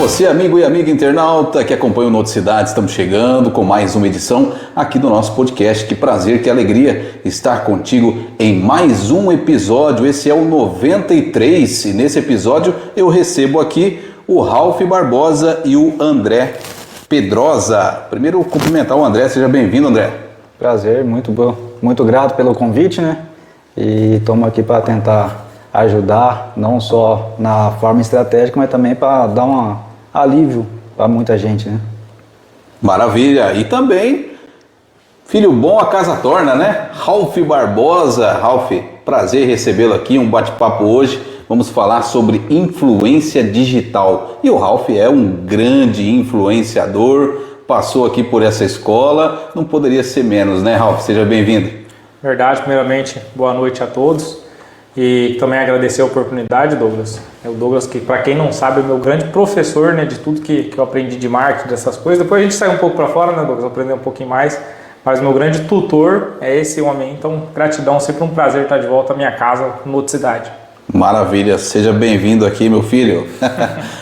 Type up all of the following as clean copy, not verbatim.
você, amigo e amiga internauta que acompanha o Noticidade, estamos chegando com mais uma edição aqui do nosso podcast. Que prazer, que alegria estar contigo em mais um episódio. Esse é o 93 e nesse episódio eu recebo aqui o Ralph Barbosa e o André Pedrosa. Primeiro, cumprimentar o André. Seja bem-vindo, André. Prazer, muito bom, muito grato pelo convite, né? E estamos aqui para tentar ajudar, não só na forma estratégica, mas também para dar um alívio para muita gente, né? Maravilha! E também, filho bom a casa torna, né? Ralph Barbosa. Ralph, prazer recebê-lo aqui, um bate-papo hoje. Vamos falar sobre influência digital. E o Ralph é um grande influenciador, passou aqui por essa escola, não poderia ser menos, né, Ralph? Seja bem-vindo. Verdade, primeiramente, boa noite a todos. E também agradecer a oportunidade, Douglas. O Douglas, que para quem não sabe, é o meu grande professor, né, de tudo que eu aprendi de marketing, dessas coisas. Depois a gente sai um pouco para fora, né, Douglas, aprender um pouquinho mais. Mas o meu grande tutor é esse homem. Então, gratidão, sempre um prazer estar de volta à minha casa, Noticidade. Maravilha, seja bem-vindo aqui, meu filho.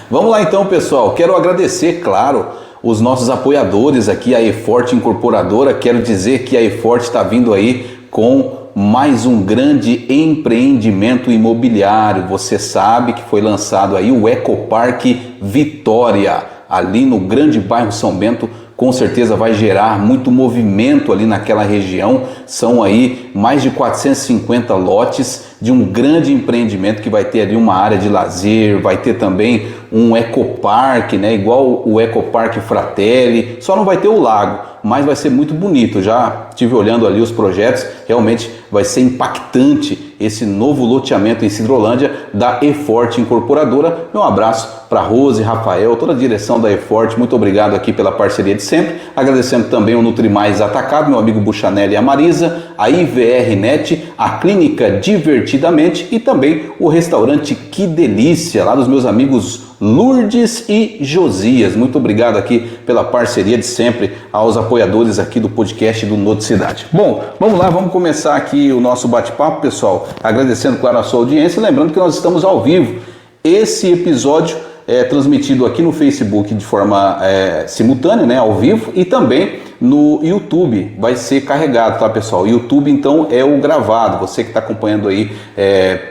Vamos lá então, pessoal. Quero agradecer, claro, os nossos apoiadores aqui, a eForte Incorporadora. Quero dizer que a eForte está vindo aí com mais um grande empreendimento imobiliário. Você sabe que foi lançado aí o Ecoparque Vitória, ali no grande bairro São Bento. Com certeza vai gerar muito movimento ali naquela região. São aí mais de 450 lotes de um grande empreendimento que vai ter ali uma área de lazer, vai ter também um ecoparque, né, igual o Ecoparque Fratelli. Só não vai ter o lago, mas vai ser muito bonito. Já estive olhando ali os projetos, realmente vai ser impactante esse novo loteamento em Sidrolândia da eForte Incorporadora. Meu abraço para Rose, Rafael, toda a direção da eForte. Muito obrigado aqui pela parceria de sempre. Agradecendo também o Nutrimais Atacado, meu amigo Buchanelli e a Marisa, a IVR Net, a Clínica Divertidamente e também o restaurante Que Delícia, lá dos meus amigos Lourdes e Josias. Muito obrigado aqui pela parceria de sempre aos apoiadores aqui do podcast do Noticidade. Bom, vamos lá, vamos começar aqui o nosso bate-papo, pessoal, agradecendo, claro, a sua audiência, lembrando que nós estamos ao vivo. Esse episódio é transmitido aqui no Facebook de forma simultânea, né, ao vivo, e também no YouTube vai ser carregado, tá, pessoal? O YouTube, então, é o gravado. Você que está acompanhando aí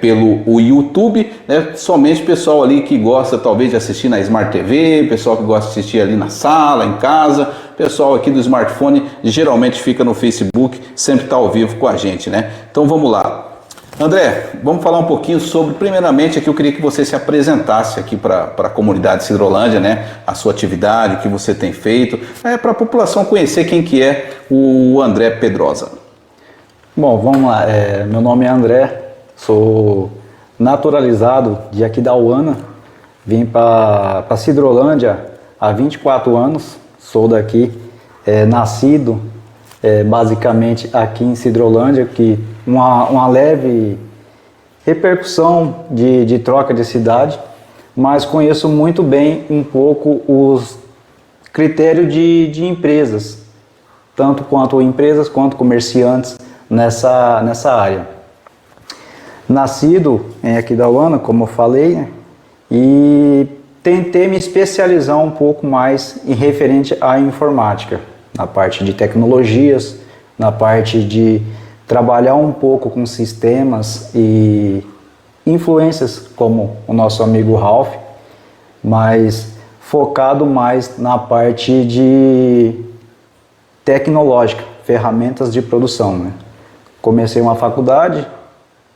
pelo o YouTube, né, somente pessoal ali que gosta talvez de assistir na Smart TV, pessoal que gosta de assistir ali na sala, em casa, pessoal aqui do smartphone geralmente fica no Facebook, sempre está ao vivo com a gente, né? Então vamos lá. André, vamos falar um pouquinho sobre, primeiramente, aqui eu queria que você se apresentasse aqui para a comunidade de Sidrolândia, né? A sua atividade, o que você tem feito, para a população conhecer quem que é o André Pedrosa. Bom, vamos lá. Meu nome é André, sou naturalizado de aqui da Uana, vim para Sidrolândia há 24 anos, sou daqui, nascido basicamente aqui em Sidrolândia, que uma leve repercussão de troca de cidade, mas conheço muito bem um pouco os critérios de empresas, tanto quanto empresas quanto comerciantes nessa área. Nascido aqui da Uana, como eu falei, né, e tentei me especializar um pouco mais em referente à informática, na parte de tecnologias, na parte de trabalhar um pouco com sistemas e influências como o nosso amigo Ralph, mas focado mais na parte de tecnológica, ferramentas de produção, né? Comecei uma faculdade,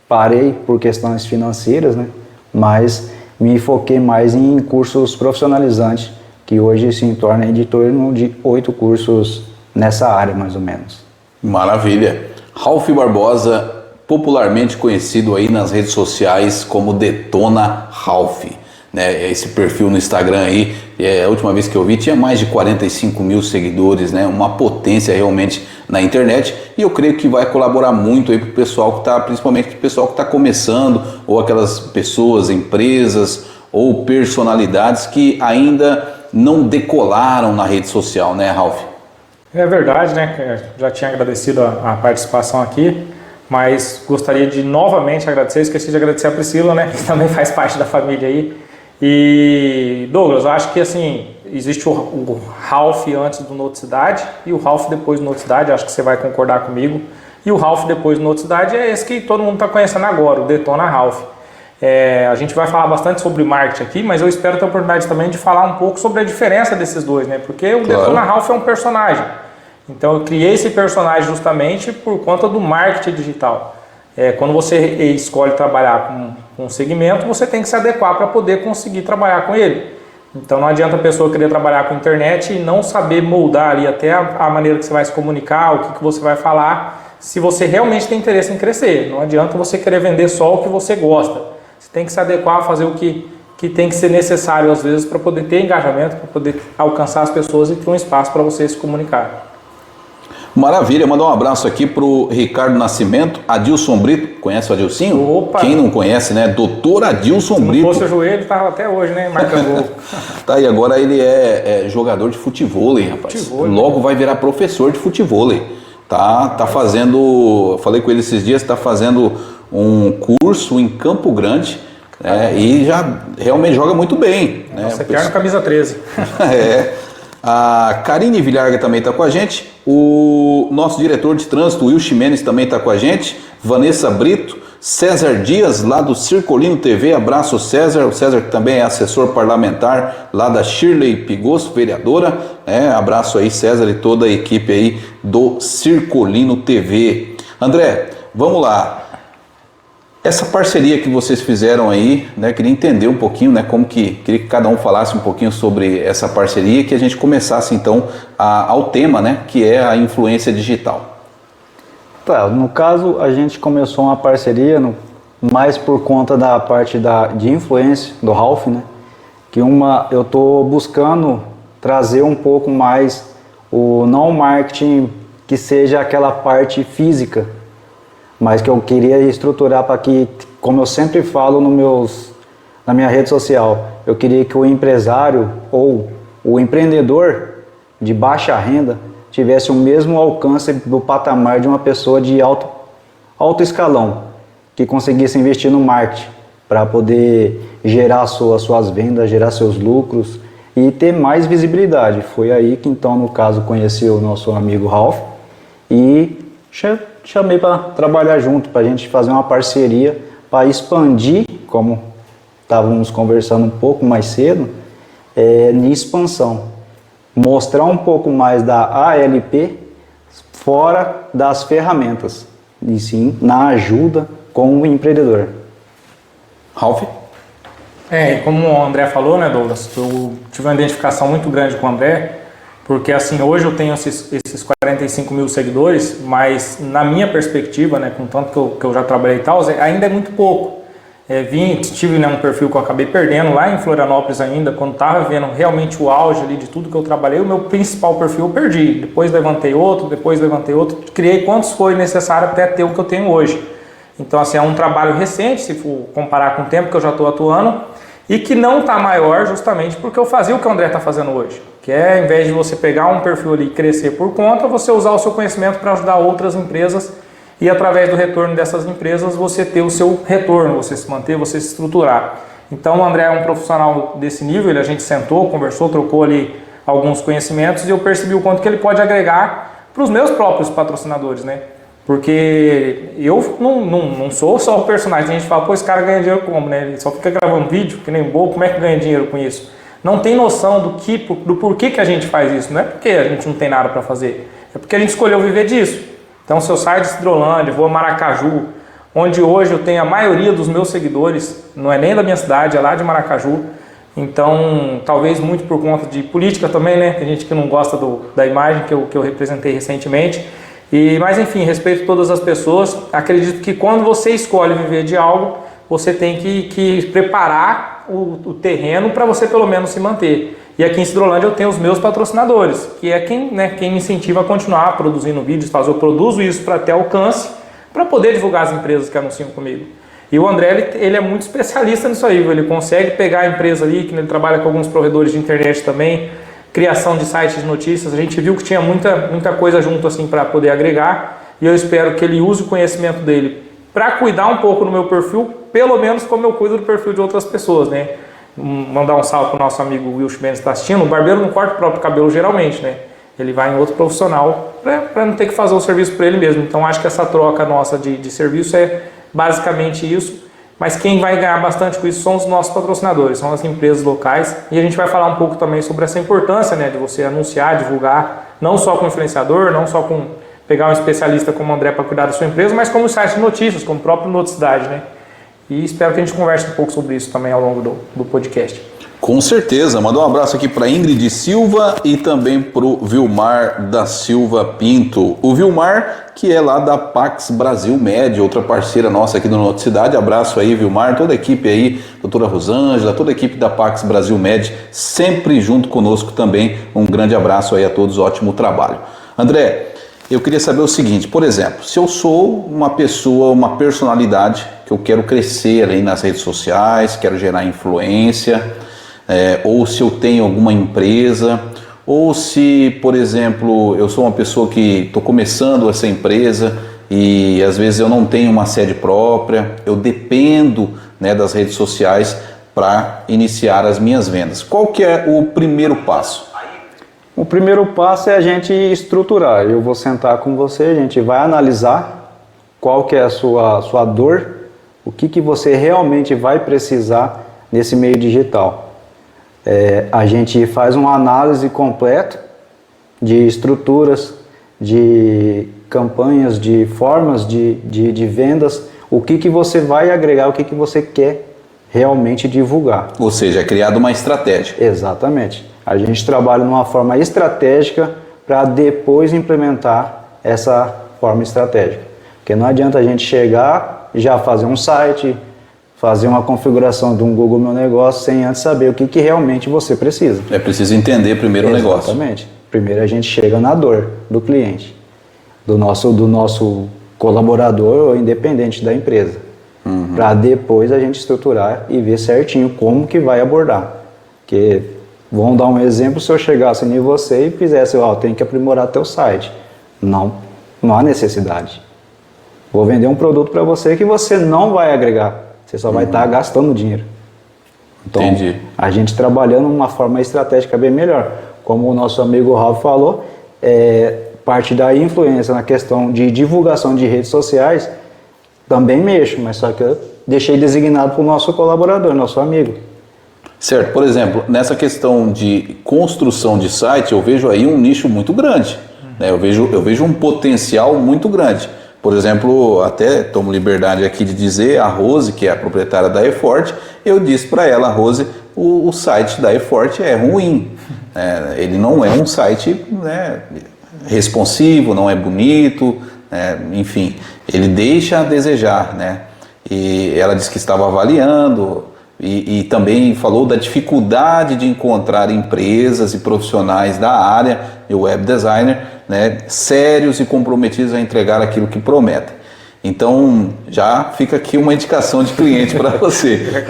parei por questões financeiras, né? Mas me foquei mais em cursos profissionalizantes, que hoje se torna em torno de 8 cursos nessa área, mais ou menos. Maravilha. Ralph Barbosa, popularmente conhecido aí nas redes sociais como Detona Ralph, né? Esse perfil no Instagram aí, a última vez que eu vi, tinha mais de 45 mil seguidores, né? Uma potência realmente na internet, e eu creio que vai colaborar muito aí para o pessoal que está, principalmente para o pessoal que está começando, ou aquelas pessoas, empresas ou personalidades que ainda não decolaram na rede social, né, Ralph? É verdade, né? Já tinha agradecido a participação aqui, mas gostaria de novamente agradecer. Esqueci de agradecer a Priscila, né? Que também faz parte da família aí. E Douglas, eu acho que assim, existe o Ralph antes do Noticidade e o Ralph depois do Noticidade, acho que você vai concordar comigo. E o Ralph depois do Noticidade é esse que todo mundo está conhecendo agora, o Detona Ralph. A gente vai falar bastante sobre marketing aqui, mas eu espero ter a oportunidade também de falar um pouco sobre a diferença desses dois, né? Porque o Detona Ralph é um personagem. Então eu criei esse personagem justamente por conta do marketing digital. Quando você escolhe trabalhar com um segmento, você tem que se adequar para poder conseguir trabalhar com ele. Então não adianta a pessoa querer trabalhar com internet e não saber moldar ali até a maneira que você vai se comunicar, o que você vai falar, se você realmente tem interesse em crescer. Não adianta você querer vender só o que você gosta. Você tem que se adequar a fazer o que tem que ser necessário às vezes para poder ter engajamento, para poder alcançar as pessoas e ter um espaço para você se comunicar. Maravilha, mandar um abraço aqui pro Ricardo Nascimento, Adilson Brito, conhece o Adilcinho? Opa! Quem não conhece, né? Doutor Adilson Brito. Se não fosse o joelho, tava até hoje, né? Marcando gol. Tá aí, agora ele é jogador de futevôlei, rapaz. Futevôlei. Logo vai virar professor de futevôlei. Tá fazendo, falei com ele esses dias, tá fazendo um curso em Campo Grande, né? E já realmente joga muito bem. Nossa, eterno camisa 13. A Karine Vilharga também está com a gente, o nosso diretor de trânsito, Will Ximenes, também está com a gente, Vanessa Brito, César Dias, lá do Circolino TV, abraço César, o César que também é assessor parlamentar lá da Shirley Pigosto, vereadora, abraço aí César e toda a equipe aí do Circolino TV. André, vamos lá. Essa parceria que vocês fizeram aí, né, queria entender um pouquinho, né, queria que cada um falasse um pouquinho sobre essa parceria e que a gente começasse então ao tema, né, que é a influência digital. Tá, no caso a gente começou uma parceria mais por conta da parte de influência do Ralph, né, que eu estou buscando trazer um pouco mais o não marketing que seja aquela parte física, mas que eu queria estruturar para que, como eu sempre falo na minha rede social, eu queria que o empresário ou o empreendedor de baixa renda tivesse o mesmo alcance do patamar de uma pessoa de alto escalão, que conseguisse investir no marketing para poder gerar suas vendas, gerar seus lucros e ter mais visibilidade. Foi aí que então, no caso, conheci o nosso amigo Ralph e chamei para trabalhar junto, para a gente fazer uma parceria, para expandir, como estávamos conversando um pouco mais cedo, em expansão. Mostrar um pouco mais da ALP fora das ferramentas, e sim na ajuda com o empreendedor. Ralph? Como o André falou, né, Douglas, eu tive uma identificação muito grande com o André, porque assim, hoje eu tenho esses 45 mil seguidores, mas na minha perspectiva, né, com tanto que eu já trabalhei e tal, ainda é muito pouco. Tive um perfil que eu acabei perdendo lá em Florianópolis ainda, quando estava vendo realmente o auge ali de tudo que eu trabalhei, o meu principal perfil eu perdi. Depois levantei outro, criei quantos foi necessário até ter o que eu tenho hoje. Então assim, é um trabalho recente, se for comparar com o tempo que eu já estou atuando, e que não está maior justamente porque eu fazia o que o André está fazendo hoje. Que é, ao invés de você pegar um perfil ali e crescer por conta, você usar o seu conhecimento para ajudar outras empresas e através do retorno dessas empresas você ter o seu retorno, você se manter, você se estruturar. Então o André é um profissional desse nível, a gente sentou, conversou, trocou ali alguns conhecimentos e eu percebi o quanto que ele pode agregar para os meus próprios patrocinadores, né? Porque eu não sou só o personagem, a gente fala, pô, esse cara ganha dinheiro como, né? Ele só fica gravando vídeo, que nem bobo, como é que ganha dinheiro com isso? Não tem noção do porquê que a gente faz isso, não é porque a gente não tem nada para fazer, é porque a gente escolheu viver disso. Então se eu saio de Cidrolândia, vou a Maracaju, onde hoje eu tenho a maioria dos meus seguidores, não é nem da minha cidade, é lá de Maracaju, então talvez muito por conta de política também, né? Tem gente que não gosta da imagem que eu representei recentemente. Mas enfim, respeito todas as pessoas, acredito que quando você escolhe viver de algo, você tem que preparar o terreno para você pelo menos se manter. E aqui em Cidrolândia eu tenho os meus patrocinadores, que é quem me incentiva a continuar produzindo vídeos, eu produzo isso para ter alcance, para poder divulgar as empresas que anunciam comigo. E o André, ele é muito especialista nisso aí, ele consegue pegar a empresa ali, que ele trabalha com alguns provedores de internet também, criação de sites de notícias, a gente viu que tinha muita coisa junto assim para poder agregar e eu espero que ele use o conhecimento dele para cuidar um pouco no meu perfil, pelo menos como eu cuido do perfil de outras pessoas, né? mandar um salve para o nosso amigo Wilson Mendes que está assistindo, o barbeiro não corta o próprio cabelo geralmente, né? Ele vai em outro profissional para não ter que fazer o serviço para ele mesmo. Então acho que essa troca nossa de serviço é basicamente isso. Mas quem vai ganhar bastante com isso são os nossos patrocinadores, são as empresas locais. E a gente vai falar um pouco também sobre essa importância, né, de você anunciar, divulgar, não só com influenciador, não só com pegar um especialista como o André para cuidar da sua empresa, mas como site de notícias, como o próprio Noticidade, né? E espero que a gente converse um pouco sobre isso também ao longo do podcast. Com certeza. Mandar um abraço aqui para Ingrid Silva e também para o Vilmar da Silva Pinto. O Vilmar, que é lá da Pax Brasil Med, outra parceira nossa aqui do Noticidade. Abraço aí, Vilmar, toda a equipe aí, doutora Rosângela, toda a equipe da Pax Brasil Med, sempre junto conosco também. Um grande abraço aí a todos, ótimo trabalho. André, eu queria saber o seguinte, por exemplo, se eu sou uma pessoa, uma personalidade que eu quero crescer aí nas redes sociais, quero gerar influência, ou se eu tenho alguma empresa, ou se, por exemplo, eu sou uma pessoa que estou começando essa empresa e às vezes eu não tenho uma sede própria, eu dependo, né, das redes sociais para iniciar as minhas vendas. Qual que é o primeiro passo? O primeiro passo é a gente estruturar. Eu vou sentar com você, a gente vai analisar qual que é a sua dor, o que você realmente vai precisar nesse meio digital. A gente faz uma análise completa de estruturas, de campanhas, de formas de vendas, o que você vai agregar, o que você quer realmente divulgar. Ou seja, é criada uma estratégia. Exatamente. A gente trabalha numa forma estratégica para depois implementar essa forma estratégica. Porque não adianta a gente chegar, já fazer um site, fazer uma configuração de um Google Meu Negócio sem antes saber o que realmente você precisa. É preciso entender primeiro o negócio. Exatamente. Primeiro a gente chega na dor do cliente, do nosso colaborador ou independente da empresa. Para depois a gente estruturar e ver certinho como que vai abordar. Porque, vamos dar um exemplo, se eu chegasse em você e fizesse, tem que aprimorar teu site. Não há necessidade. Vou vender um produto para você que você não vai agregar. Você só vai estar gastando dinheiro. Então, entendi. A gente trabalhando uma forma estratégica bem melhor. Como o nosso amigo Ralf falou, parte da influência na questão de divulgação de redes sociais, também mexo, mas só que eu deixei designado para o nosso colaborador, nosso amigo. Certo. Por exemplo, nessa questão de construção de site, eu vejo aí um nicho muito grande. Né? Eu vejo um potencial muito grande. Por exemplo, até tomo liberdade aqui de dizer, a Rose, que é a proprietária da eForte, eu disse para ela, Rose, o site da eForte é ruim. Ele não é um site, né, responsivo, não é bonito, enfim, ele deixa a desejar. Né? E ela disse que estava avaliando e também falou da dificuldade de encontrar empresas e profissionais da área de web designer, né, sérios e comprometidos a entregar aquilo que prometem. Então, já fica aqui uma indicação de cliente para você.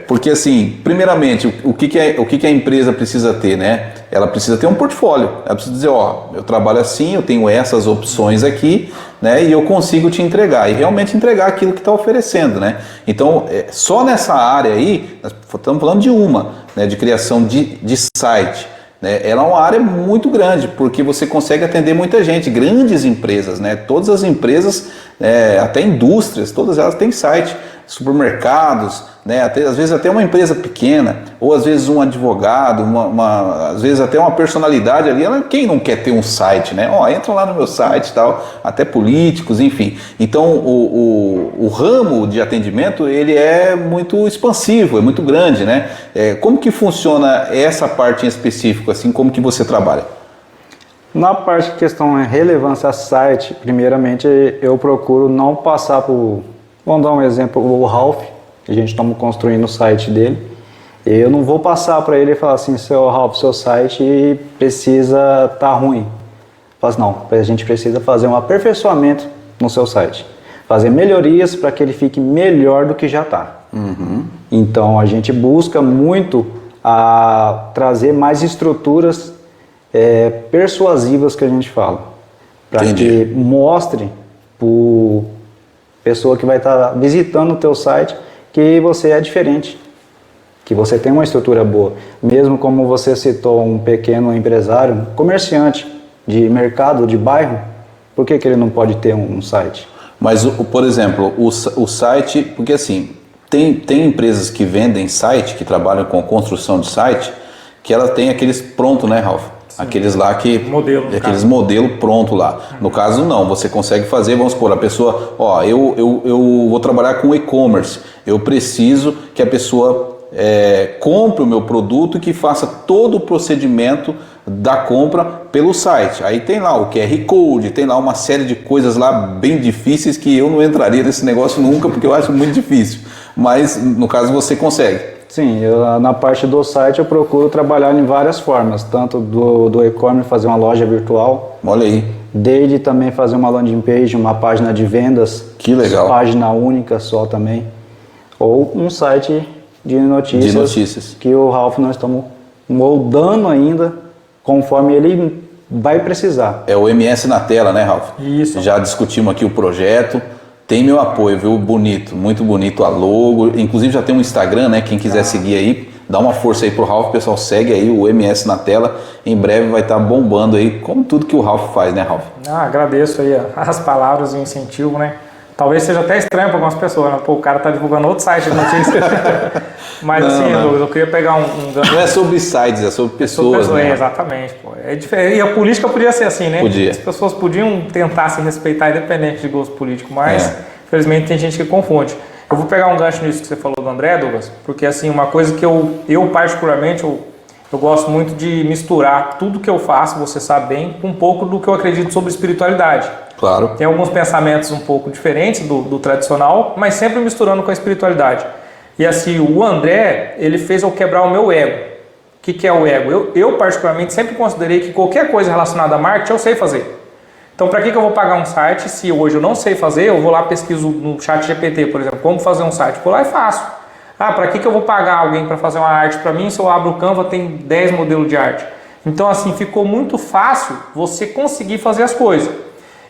Porque, assim, primeiramente, o que a empresa precisa ter, né? Ela precisa ter um portfólio. Ela precisa dizer, eu trabalho assim, eu tenho essas opções aqui, né? E eu consigo te entregar. E realmente entregar aquilo que está oferecendo, né? Então, só nessa área aí, nós estamos falando de né, de criação de site. Ela é uma área muito grande, porque você consegue atender muita gente, grandes empresas, né? Todas as empresas, até indústrias, todas elas têm site, supermercados, né? Às vezes até uma empresa pequena, ou às vezes um advogado, às vezes até uma personalidade ali, quem não quer ter um site, né? Entra lá no meu site e tal, até políticos, enfim. Então o ramo de atendimento, ele é muito expansivo, é muito grande, né? Como que funciona essa parte em específico, assim, como que você trabalha? Na parte de questão de relevância a site, primeiramente eu procuro não passar por... Vamos dar um exemplo, o Ralf, a gente está construindo o site dele, eu não vou passar para ele e falar assim, seu Ralf, seu site precisa estar ruim. Faz não, a gente precisa fazer um aperfeiçoamento no seu site, fazer melhorias para que ele fique melhor do que já está. Então a gente busca muito a trazer mais estruturas persuasivas que a gente fala, para que mostre para pessoa que vai estar visitando o teu site que você é diferente, que você tem uma estrutura boa. Mesmo como você citou um pequeno empresário, um comerciante de mercado, de bairro, por que ele não pode ter um site? Mas, por exemplo, o site, porque assim, tem empresas que vendem site, que trabalham com construção de site, que ela tem aqueles pronto, né, Ralf? Sim. Aqueles lá que... aqueles modelo pronto lá. No caso, não. Você consegue fazer, vamos supor, a pessoa... Ó, eu vou trabalhar com e-commerce. Eu preciso que a pessoa compre o meu produto e que faça todo o procedimento da compra pelo site. Aí tem lá o QR Code, tem lá uma série de coisas lá bem difíceis que eu não entraria nesse negócio nunca, porque eu acho muito difícil. Mas, no caso, você consegue. Sim, na parte do site eu procuro trabalhar em várias formas, tanto do e-commerce, fazer uma loja virtual. Olha aí. Desde também fazer uma landing page, uma página de vendas. Que legal. Página única só também. Ou um site de notícias. Que o Ralf nós estamos moldando ainda, conforme ele vai precisar. É o MS na tela, né, Ralf? Isso. Já discutimos aqui o projeto. Tem meu apoio, viu? Bonito, muito bonito a logo. Inclusive já tem um Instagram, né? Quem quiser seguir aí, dá uma força aí pro Ralf, pessoal, segue aí o MS na tela. Em breve vai estar bombando aí, como tudo que o Ralf faz, né, Ralf? Agradeço aí as palavras e o incentivo, né? Talvez seja até estranho para algumas pessoas, né? Pô, o cara tá divulgando outro site de notícias. Mas assim, Douglas, eu queria pegar Não é sobre sites, é sobre pessoas, né? Exatamente, pô. É diferente. E a política podia ser assim, né? Podia. As pessoas podiam tentar se respeitar independente de gosto político, mas infelizmente tem gente que confunde. Eu vou pegar um gancho nisso que você falou do André, Douglas, porque assim, uma coisa que eu particularmente, eu gosto muito de misturar tudo que eu faço, você sabe bem, com um pouco do que eu acredito sobre espiritualidade. Claro. Tem alguns pensamentos um pouco diferentes do tradicional, mas sempre misturando com a espiritualidade. E assim, o André, ele fez eu quebrar o meu ego. O que é o ego? Eu particularmente sempre considerei que qualquer coisa relacionada a marketing eu sei fazer. Então, para que eu vou pagar um site se hoje eu não sei fazer? Eu vou lá, pesquiso no chat GPT, por exemplo, como fazer um site. Vou lá e faço. Para que eu vou pagar alguém para fazer uma arte para mim se eu abro o Canva tem 10 modelos de arte? Então, assim, ficou muito fácil você conseguir fazer as coisas.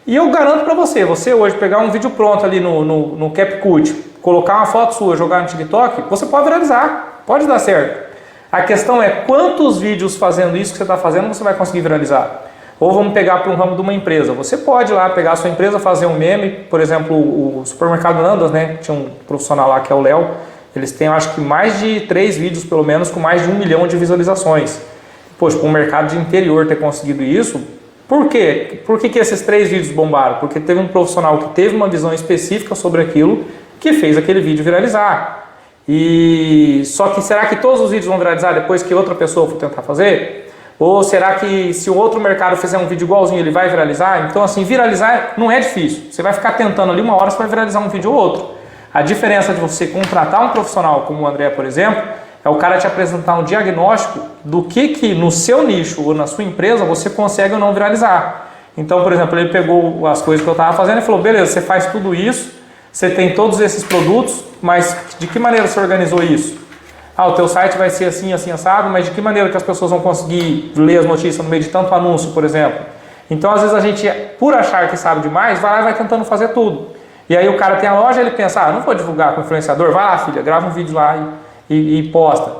E eu garanto para você hoje pegar um vídeo pronto ali no CapCut, colocar uma foto sua, jogar no TikTok, você pode viralizar, pode dar certo. A questão é quantos vídeos fazendo isso que você está fazendo você vai conseguir viralizar. Ou vamos pegar para um ramo de uma empresa. Você pode ir lá pegar a sua empresa, fazer um meme, por exemplo, o supermercado Nandas, né? Tinha um profissional lá que é o Léo. Eles têm, acho que mais de 3 vídeos, pelo menos, com mais de 1 milhão de visualizações. Poxa, para um mercado de interior ter conseguido isso, por quê? Por que esses 3 vídeos bombaram? Porque teve um profissional que teve uma visão específica sobre aquilo, que fez aquele vídeo viralizar. E só que será que todos os vídeos vão viralizar depois que outra pessoa for tentar fazer? Ou será que se o outro mercado fizer um vídeo igualzinho ele vai viralizar? Então assim, viralizar não é difícil. Você vai ficar tentando ali uma hora, você vai viralizar um vídeo ou outro. A diferença de você contratar um profissional como o André, por exemplo, é o cara te apresentar um diagnóstico do que no seu nicho ou na sua empresa você consegue ou não viralizar. Então, por exemplo, ele pegou as coisas que eu estava fazendo e falou, beleza, você faz tudo isso, você tem todos esses produtos, mas de que maneira você organizou isso? O teu site vai ser assim, assim, assado, mas de que maneira que as pessoas vão conseguir ler as notícias no meio de tanto anúncio, por exemplo? Então, às vezes a gente, por achar que sabe demais, vai lá e vai tentando fazer tudo. E aí o cara tem a loja, ele pensa, não vou divulgar com o influenciador, vai lá, filha, grava um vídeo lá e posta.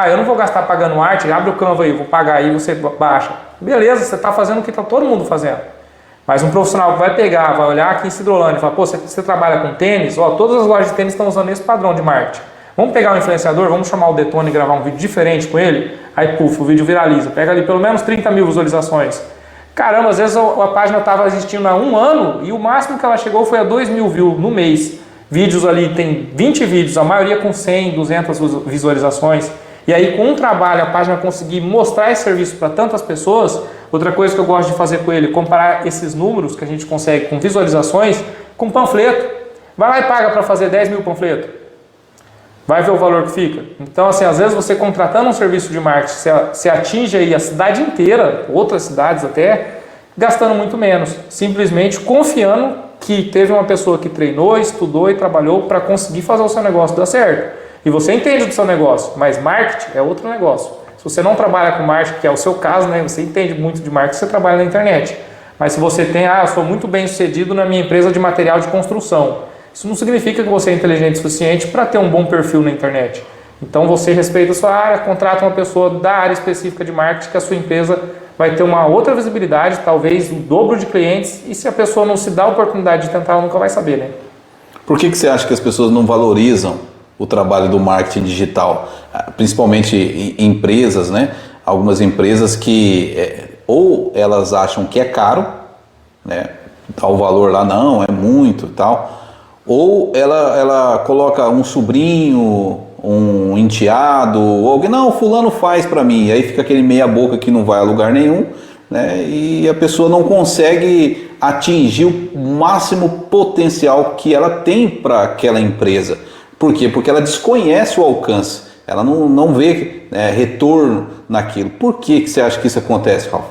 Eu não vou gastar pagando arte, abre o Canva aí, vou pagar aí, você baixa. Beleza, você está fazendo o que está todo mundo fazendo. Mas um profissional que vai pegar, vai olhar aqui em Cidrolândia e falar, pô, você trabalha com tênis? Todas as lojas de tênis estão usando esse padrão de marketing. Vamos pegar um influenciador, vamos chamar o Detone e gravar um vídeo diferente com ele? Aí, o vídeo viraliza. Pega ali pelo menos 30 mil visualizações. Caramba, às vezes a página estava existindo há 1 ano e o máximo que ela chegou foi a 2 mil views no mês. Vídeos ali, tem 20 vídeos, a maioria com 100, 200 visualizações. E aí, com um trabalho, a página conseguir mostrar esse serviço para tantas pessoas. Outra coisa que eu gosto de fazer com ele, comparar esses números que a gente consegue com visualizações com panfleto. Vai lá e paga para fazer 10 mil panfletos. Vai ver o valor que fica. Então, assim, às vezes você contratando um serviço de marketing, você atinge aí a cidade inteira, outras cidades até, gastando muito menos. Simplesmente confiando que teve uma pessoa que treinou, estudou e trabalhou para conseguir fazer o seu negócio dar certo. E você entende do seu negócio, mas marketing é outro negócio. Se você não trabalha com marketing, que é o seu caso, né, você entende muito de marketing, você trabalha na internet. Mas se você tem, eu sou muito bem sucedido na minha empresa de material de construção. Isso não significa que você é inteligente o suficiente para ter um bom perfil na internet. Então você respeita a sua área, contrata uma pessoa da área específica de marketing que a sua empresa vai ter uma outra visibilidade, talvez o dobro de clientes, e se a pessoa não se dá a oportunidade de tentar, ela nunca vai saber, né? Por que você acha que as pessoas não valorizam o trabalho do marketing digital? Principalmente em empresas, né? Algumas empresas que ou elas acham que é caro, né? O valor lá não, é muito e tal, ou ela coloca um sobrinho, um enteado, ou alguém, não, fulano faz para mim, e aí fica aquele meia boca que não vai a lugar nenhum, né? E a pessoa não consegue atingir o máximo potencial que ela tem para aquela empresa. Por quê? Porque ela desconhece o alcance, ela não vê retorno naquilo. Por que você acha que isso acontece, Ralf?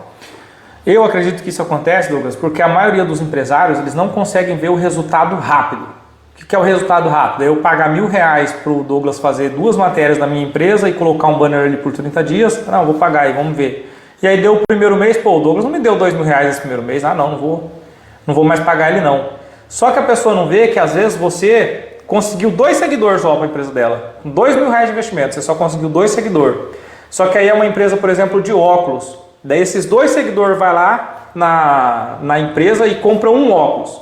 Eu acredito que isso acontece, Douglas, porque a maioria dos empresários eles não conseguem ver o resultado rápido. O que é o resultado rápido? É eu pagar R$1.000 para o Douglas fazer 2 matérias na minha empresa e colocar um banner ali por 30 dias. Não, vou pagar aí, vamos ver. E aí deu o primeiro mês, pô, o Douglas não me deu R$2.000 esse primeiro mês. Ah, não vou mais pagar ele não. Só que a pessoa não vê que às vezes você conseguiu 2 seguidores só para a empresa dela. Com R$2.000 de investimento, você só conseguiu 2 seguidores. Só que aí é uma empresa, por exemplo, de óculos. Daí esses 2 seguidores vai lá na empresa e compra um óculos.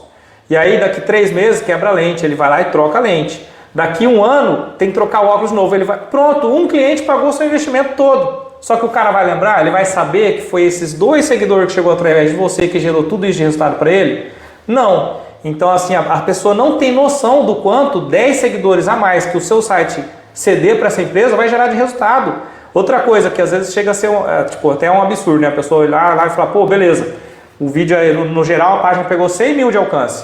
E aí daqui 3 meses quebra a lente, ele vai lá e troca a lente. Daqui 1 ano tem que trocar o óculos novo, ele vai, pronto, um cliente pagou seu investimento todo. Só que o cara vai lembrar, ele vai saber que foi esses 2 seguidores que chegou através de você que gerou tudo isso de resultado para ele? Não. Então assim, a pessoa não tem noção do quanto 10 seguidores a mais que o seu site ceder para essa empresa vai gerar de resultado. Outra coisa que às vezes chega a ser até um absurdo, né? A pessoa olhar lá e falar, pô, beleza, o vídeo aí, no geral a página pegou 100 mil de alcance,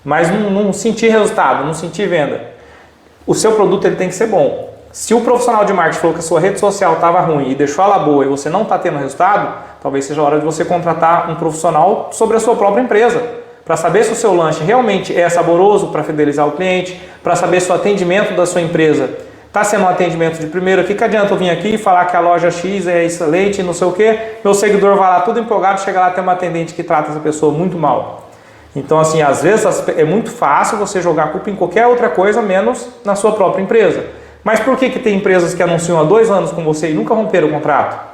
mas não senti resultado, não senti venda. O seu produto ele tem que ser bom. Se o profissional de marketing falou que a sua rede social estava ruim e deixou ela boa e você não está tendo resultado, talvez seja a hora de você contratar um profissional sobre a sua própria empresa, para saber se o seu lanche realmente é saboroso para fidelizar o cliente, para saber se o atendimento da sua empresa está sendo um atendimento de primeiro. O que adianta eu vir aqui e falar que a loja X é excelente, não sei o que, meu seguidor vai lá tudo empolgado, chega lá tem uma atendente que trata essa pessoa muito mal. Então assim, às vezes é muito fácil você jogar a culpa em qualquer outra coisa, menos na sua própria empresa. Mas por que tem empresas que anunciam há 2 anos com você e nunca romperam o contrato?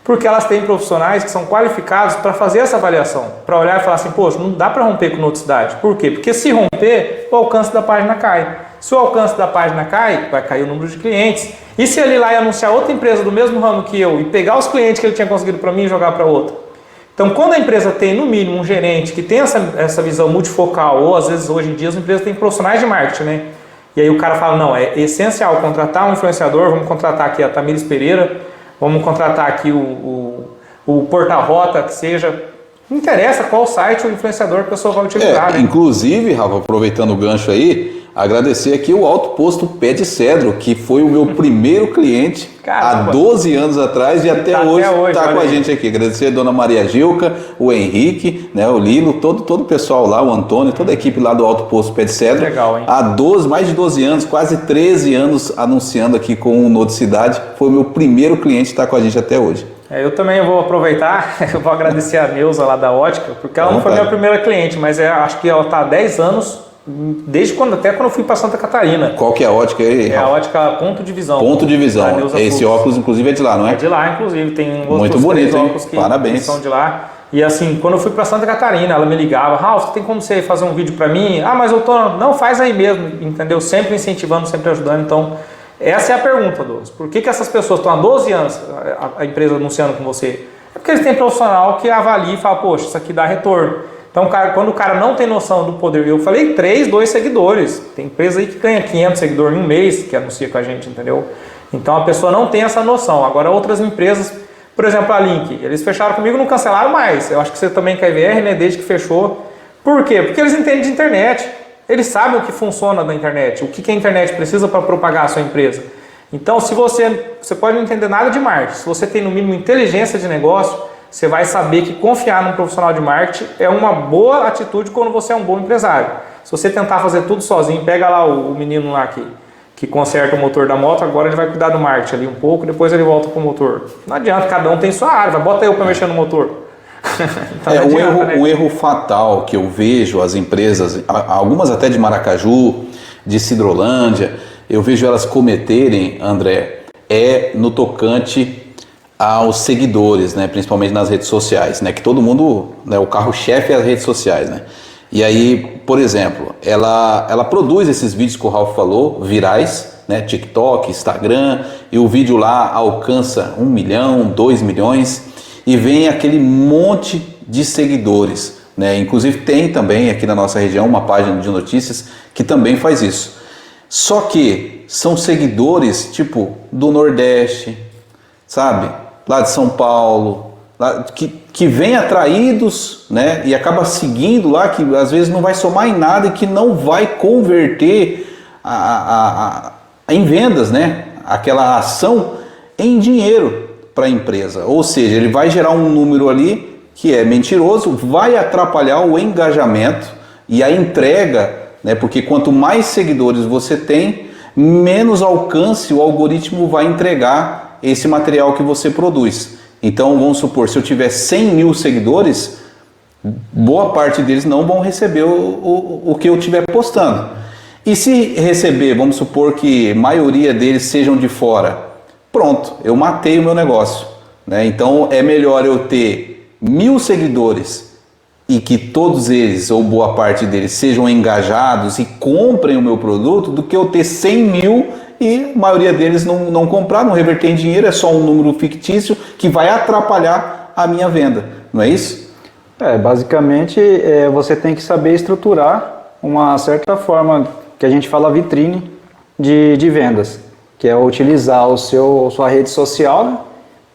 Porque elas têm profissionais que são qualificados para fazer essa avaliação, para olhar e falar assim, poxa, não dá para romper com noticidade. Por quê? Porque se romper, o alcance da página cai. Se o alcance da página cai, vai cair o número de clientes. E se ele ir lá e anunciar outra empresa do mesmo ramo que eu e pegar os clientes que ele tinha conseguido para mim e jogar para outra? Então, quando a empresa tem, no mínimo, um gerente que tem essa visão multifocal, ou às vezes hoje em dia as empresas têm profissionais de marketing, né? E aí o cara fala, não, é essencial contratar um influenciador, vamos contratar aqui a Tamires Pereira, vamos contratar aqui o Porta-Rota, que seja. Não interessa qual site o influenciador que a pessoa vai utilizar. Né? Inclusive, Rafa, aproveitando o gancho aí, agradecer aqui o Alto Posto Pé de Cedro, que foi o meu primeiro cliente. Caramba. Há 12 anos atrás e até hoje está com a gente aqui. Agradecer a dona Maria Gilca, o Henrique, né, o Lilo, todo o pessoal lá, o Antônio, toda a equipe lá do Alto Posto Pé de Cedro. Legal, hein? Há mais de 12 anos, quase 13 anos anunciando aqui com o Noticidade. Foi o meu primeiro cliente, está com a gente até hoje. Eu também vou aproveitar, eu vou agradecer a Neuza lá da Ótica, porque ela não foi minha primeira cliente, mas acho que ela está há 10 anos, até quando eu fui para Santa Catarina. Qual que é a ótica aí? É a ótica Ponto de Visão. Ponto de Visão. Esse óculos, inclusive, é de lá, não é? É de lá, inclusive. Tem muito bonito, óculos que parabéns. são de lá. E assim, quando eu fui para Santa Catarina, ela me ligava, Ralf, tem como você fazer um vídeo para mim? Ah, mas eu tô... Não, faz aí mesmo, entendeu? Sempre incentivando, sempre ajudando, então... Essa é a pergunta, Douglas. Por que essas pessoas estão há 12 anos, a empresa anunciando com você? É porque eles têm profissional que avalia e fala, poxa, isso aqui dá retorno. Então, quando o cara não tem noção do poder, eu falei 2 seguidores. Tem empresa aí que ganha 500 seguidores em um mês que anuncia com a gente, entendeu? Então, a pessoa não tem essa noção. Agora, outras empresas, por exemplo, a Link, eles fecharam comigo e não cancelaram mais. Eu acho que você também quer ver, né, desde que fechou. Por quê? Porque eles entendem de internet. Eles sabem o que funciona na internet, o que a internet precisa para propagar a sua empresa. Então, se você pode não entender nada de marketing, se você tem no mínimo inteligência de negócio, você vai saber que confiar num profissional de marketing é uma boa atitude quando você é um bom empresário. Se você tentar fazer tudo sozinho, pega lá o menino lá que conserta o motor da moto, agora ele vai cuidar do marketing ali um pouco, depois ele volta pro motor. Não adianta, cada um tem sua área, bota eu para mexer no motor. Então, o erro fatal que eu vejo as empresas, algumas até de Maracaju, de Sidrolândia, eu vejo elas cometerem, André, é no tocante aos seguidores, né? Principalmente nas redes sociais, né? Que todo mundo, né? O carro-chefe é as redes sociais, né? E aí, por exemplo, ela produz esses vídeos que o Ralf falou, virais, né? TikTok, Instagram, e o vídeo lá alcança 1 milhão, 2 milhões, e vem aquele monte de seguidores, né? Inclusive tem também aqui na nossa região uma página de notícias que também faz isso. Só que são seguidores tipo do Nordeste, sabe? Lá de São Paulo, lá, que vem atraídos, né? E acaba seguindo lá, que às vezes não vai somar em nada e que não vai converter em vendas, né? Aquela ação em dinheiro para a empresa. Ou seja, ele vai gerar um número ali que é mentiroso, vai atrapalhar o engajamento e a entrega, né? Porque quanto mais seguidores você tem, menos alcance o algoritmo vai entregar esse material que você produz. Então, vamos supor, se eu tiver 100 mil seguidores, boa parte deles não vão receber o que eu estiver postando. E se receber, vamos supor que a maioria deles sejam de fora, pronto, eu matei o meu negócio, né? Então, é melhor eu ter 1000 seguidores e que todos eles, ou boa parte deles, sejam engajados e comprem o meu produto, do que eu ter 100 mil e a maioria deles não comprar, não reverter em dinheiro, é só um número fictício que vai atrapalhar a minha venda, não é isso? Basicamente, você tem que saber estruturar uma certa forma, que a gente fala vitrine de vendas, que é utilizar sua rede social, né?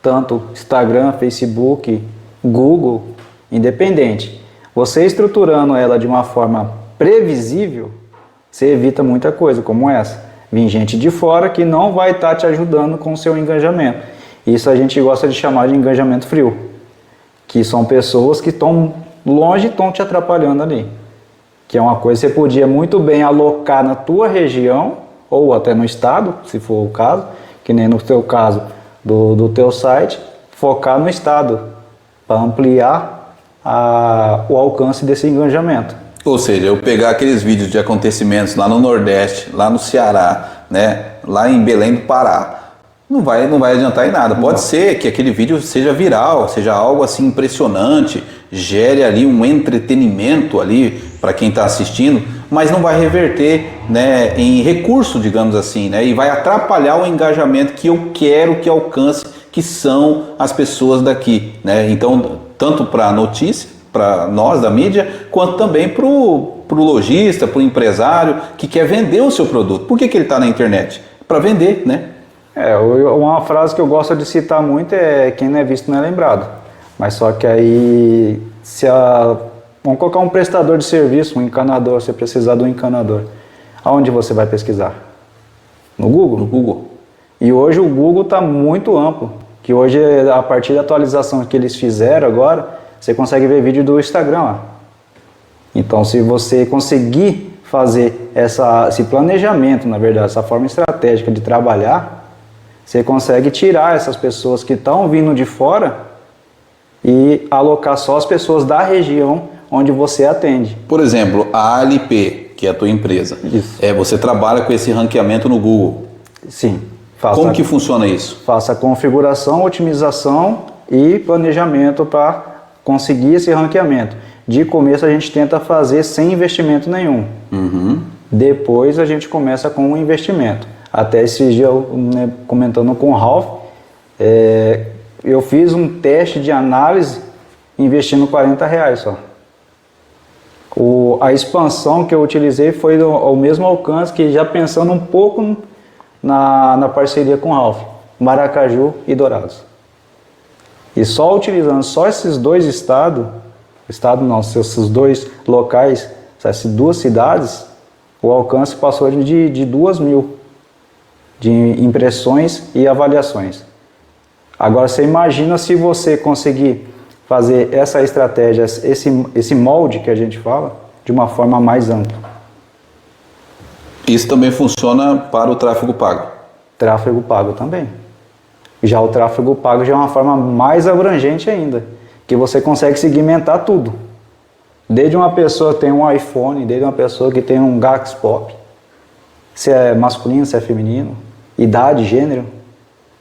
Tanto Instagram, Facebook, Google, independente. Você estruturando ela de uma forma previsível, você evita muita coisa como essa. Vem gente de fora que não vai estar te ajudando com o seu engajamento. Isso a gente gosta de chamar de engajamento frio, que são pessoas que estão longe e estão te atrapalhando ali. Que é uma coisa que você podia muito bem alocar na tua região, ou até no estado, se for o caso, que nem no teu caso do teu site, focar no estado, para ampliar o alcance desse engajamento. Ou seja, eu pegar aqueles vídeos de acontecimentos lá no Nordeste, lá no Ceará, né, lá em Belém do Pará, não vai adiantar em nada. Pode ser que aquele vídeo seja viral, seja algo assim impressionante, gere ali um entretenimento ali para quem está assistindo, mas não vai reverter, né, em recurso, digamos assim, né, e vai atrapalhar o engajamento que eu quero que alcance, que são as pessoas daqui, né? Então, tanto para a notícia, para nós da mídia, quanto também para o lojista, para o empresário que quer vender o seu produto. Por que ele está na internet? Para vender, né? Uma frase que eu gosto de citar muito é: quem não é visto não é lembrado. Mas só que aí, vamos colocar um prestador de serviço, um encanador, você precisar de um encanador, aonde você vai pesquisar? No Google? No Google. E hoje o Google está muito amplo, que hoje, a partir da atualização que eles fizeram agora, você consegue ver vídeo do Instagram lá. Então, se você conseguir fazer esse planejamento, na verdade, essa forma estratégica de trabalhar, você consegue tirar essas pessoas que estão vindo de fora e alocar só as pessoas da região onde você atende. Por exemplo, a ALP, que é a tua empresa, você trabalha com esse ranqueamento no Google. Sim. Como que funciona isso? Faça configuração, otimização e planejamento para conseguir esse ranqueamento. De começo a gente tenta fazer sem investimento nenhum. Depois a gente começa com um investimento. Até esse dia, comentando com o Ralf, eu fiz um teste de análise investindo R$40 só. A expansão que eu utilizei foi ao mesmo alcance, que já pensando um pouco na parceria com o Ralf, Maracaju e Dourados. E só utilizando só esses dois esses dois locais, essas duas cidades, o alcance passou de 2.000 de impressões e avaliações. Agora você imagina se você conseguir fazer essa estratégia, esse molde que a gente fala, de uma forma mais ampla. Isso também funciona para o tráfego pago? Tráfego pago também. Já o tráfego pago já é uma forma mais abrangente ainda, que você consegue segmentar tudo. Desde uma pessoa que tem um iPhone, desde uma pessoa que tem um Gax Pop, se é masculino, se é feminino, idade, gênero.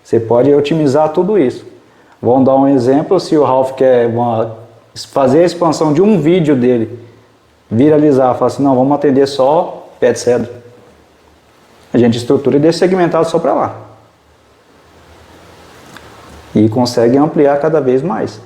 Você pode otimizar tudo isso. Vamos dar um exemplo, se o Ralph quer fazer a expansão de um vídeo dele, viralizar, fala assim, não, vamos atender só pé de cedro. A gente estrutura e deixa segmentado só para lá. E consegue ampliar cada vez mais.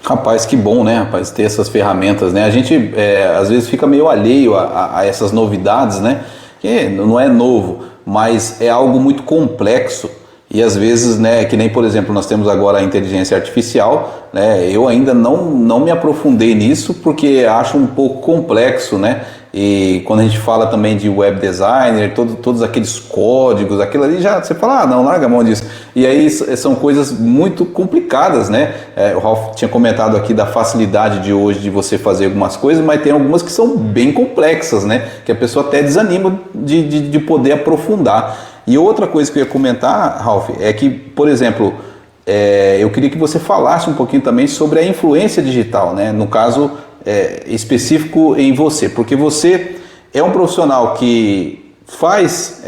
Rapaz, que bom, né, rapaz, ter essas ferramentas, né? A gente, às vezes, fica meio alheio a essas novidades, né? Que não é novo, mas é algo muito complexo. E às vezes, né, que nem, por exemplo, nós temos agora a inteligência artificial, né? Eu ainda não me aprofundei nisso porque acho um pouco complexo, né? E quando a gente fala também de web designer, todos aqueles códigos, aquilo ali já, você fala, não, larga a mão disso. E aí são coisas muito complicadas, né? O Ralph tinha comentado aqui da facilidade de hoje de você fazer algumas coisas, mas tem algumas que são bem complexas, né? Que a pessoa até desanima de poder aprofundar. E outra coisa que eu ia comentar, Ralph, é que, por exemplo, eu queria que você falasse um pouquinho também sobre a influência digital, né? No caso específico em você, porque você é um profissional que faz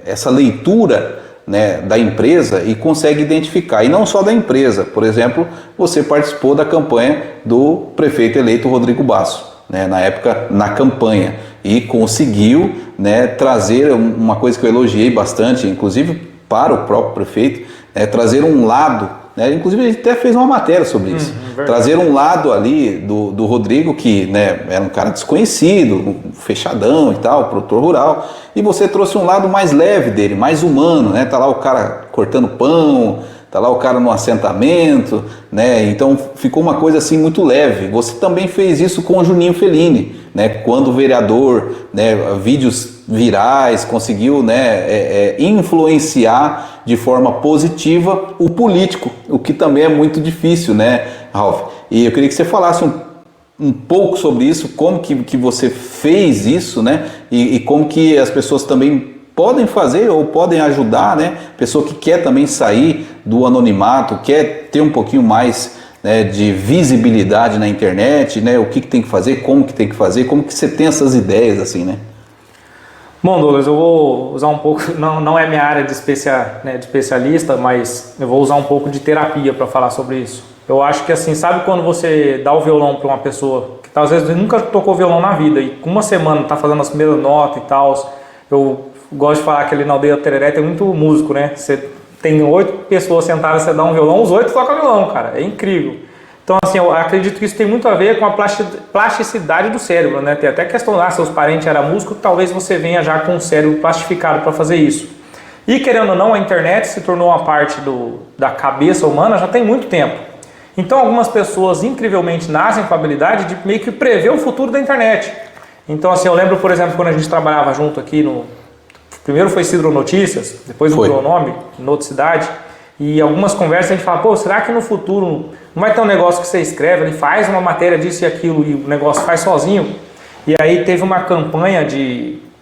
essa leitura, né, da empresa e consegue identificar, e não só da empresa. Por exemplo, você participou da campanha do prefeito eleito Rodrigo Basso, né, na época, na campanha, e conseguiu, né, trazer uma coisa que eu elogiei bastante, inclusive para o próprio prefeito, trazer um lado, né, inclusive a gente até fez uma matéria sobre isso, trazer um lado ali do Rodrigo, que, né, era um cara desconhecido, fechadão e tal, produtor rural, e você trouxe um lado mais leve dele, mais humano, né, tá lá o cara cortando pão, tá lá o cara no assentamento, né? Então ficou uma coisa assim muito leve. Você também fez isso com o Juninho Fellini, né? Quando vereador, né? Vídeos virais, conseguiu, né? Influenciar de forma positiva o político, o que também é muito difícil, né, Ralph? E eu queria que você falasse um pouco sobre isso, como que você fez isso, né? E como que as pessoas também podem fazer ou podem ajudar, né? Pessoa que quer também sair do anonimato, quer ter um pouquinho mais, né, de visibilidade na internet, né? O que tem que fazer, como que tem que fazer, como que você tem essas ideias assim, né? Bom, Douglas, eu vou usar um pouco, não é minha área de especialista, mas eu vou usar um pouco de terapia para falar sobre isso. Eu acho que assim, sabe quando você dá o violão para uma pessoa que às vezes nunca tocou violão na vida e com uma semana está fazendo as primeiras notas e tal, eu gosto de falar que ali na aldeia Tereré tem muito músico, né? Você tem 8 pessoas sentadas, você dá um violão, os 8 tocam violão, cara. É incrível. Então, assim, eu acredito que isso tem muito a ver com a plasticidade do cérebro, né? Tem até questão lá, seus parentes eram músicos, talvez você venha já com o cérebro plastificado para fazer isso. E, querendo ou não, a internet se tornou uma parte da cabeça humana já tem muito tempo. Então, algumas pessoas, incrivelmente, nascem com a habilidade de meio que prever o futuro da internet. Então, assim, eu lembro, por exemplo, quando a gente trabalhava junto aqui primeiro foi Cidro Notícias, depois mudou o nome, Noticidade, e algumas conversas a gente fala, pô, será que no futuro não vai ter um negócio que você escreve, ele faz uma matéria disso e aquilo e o negócio faz sozinho? E aí teve uma campanha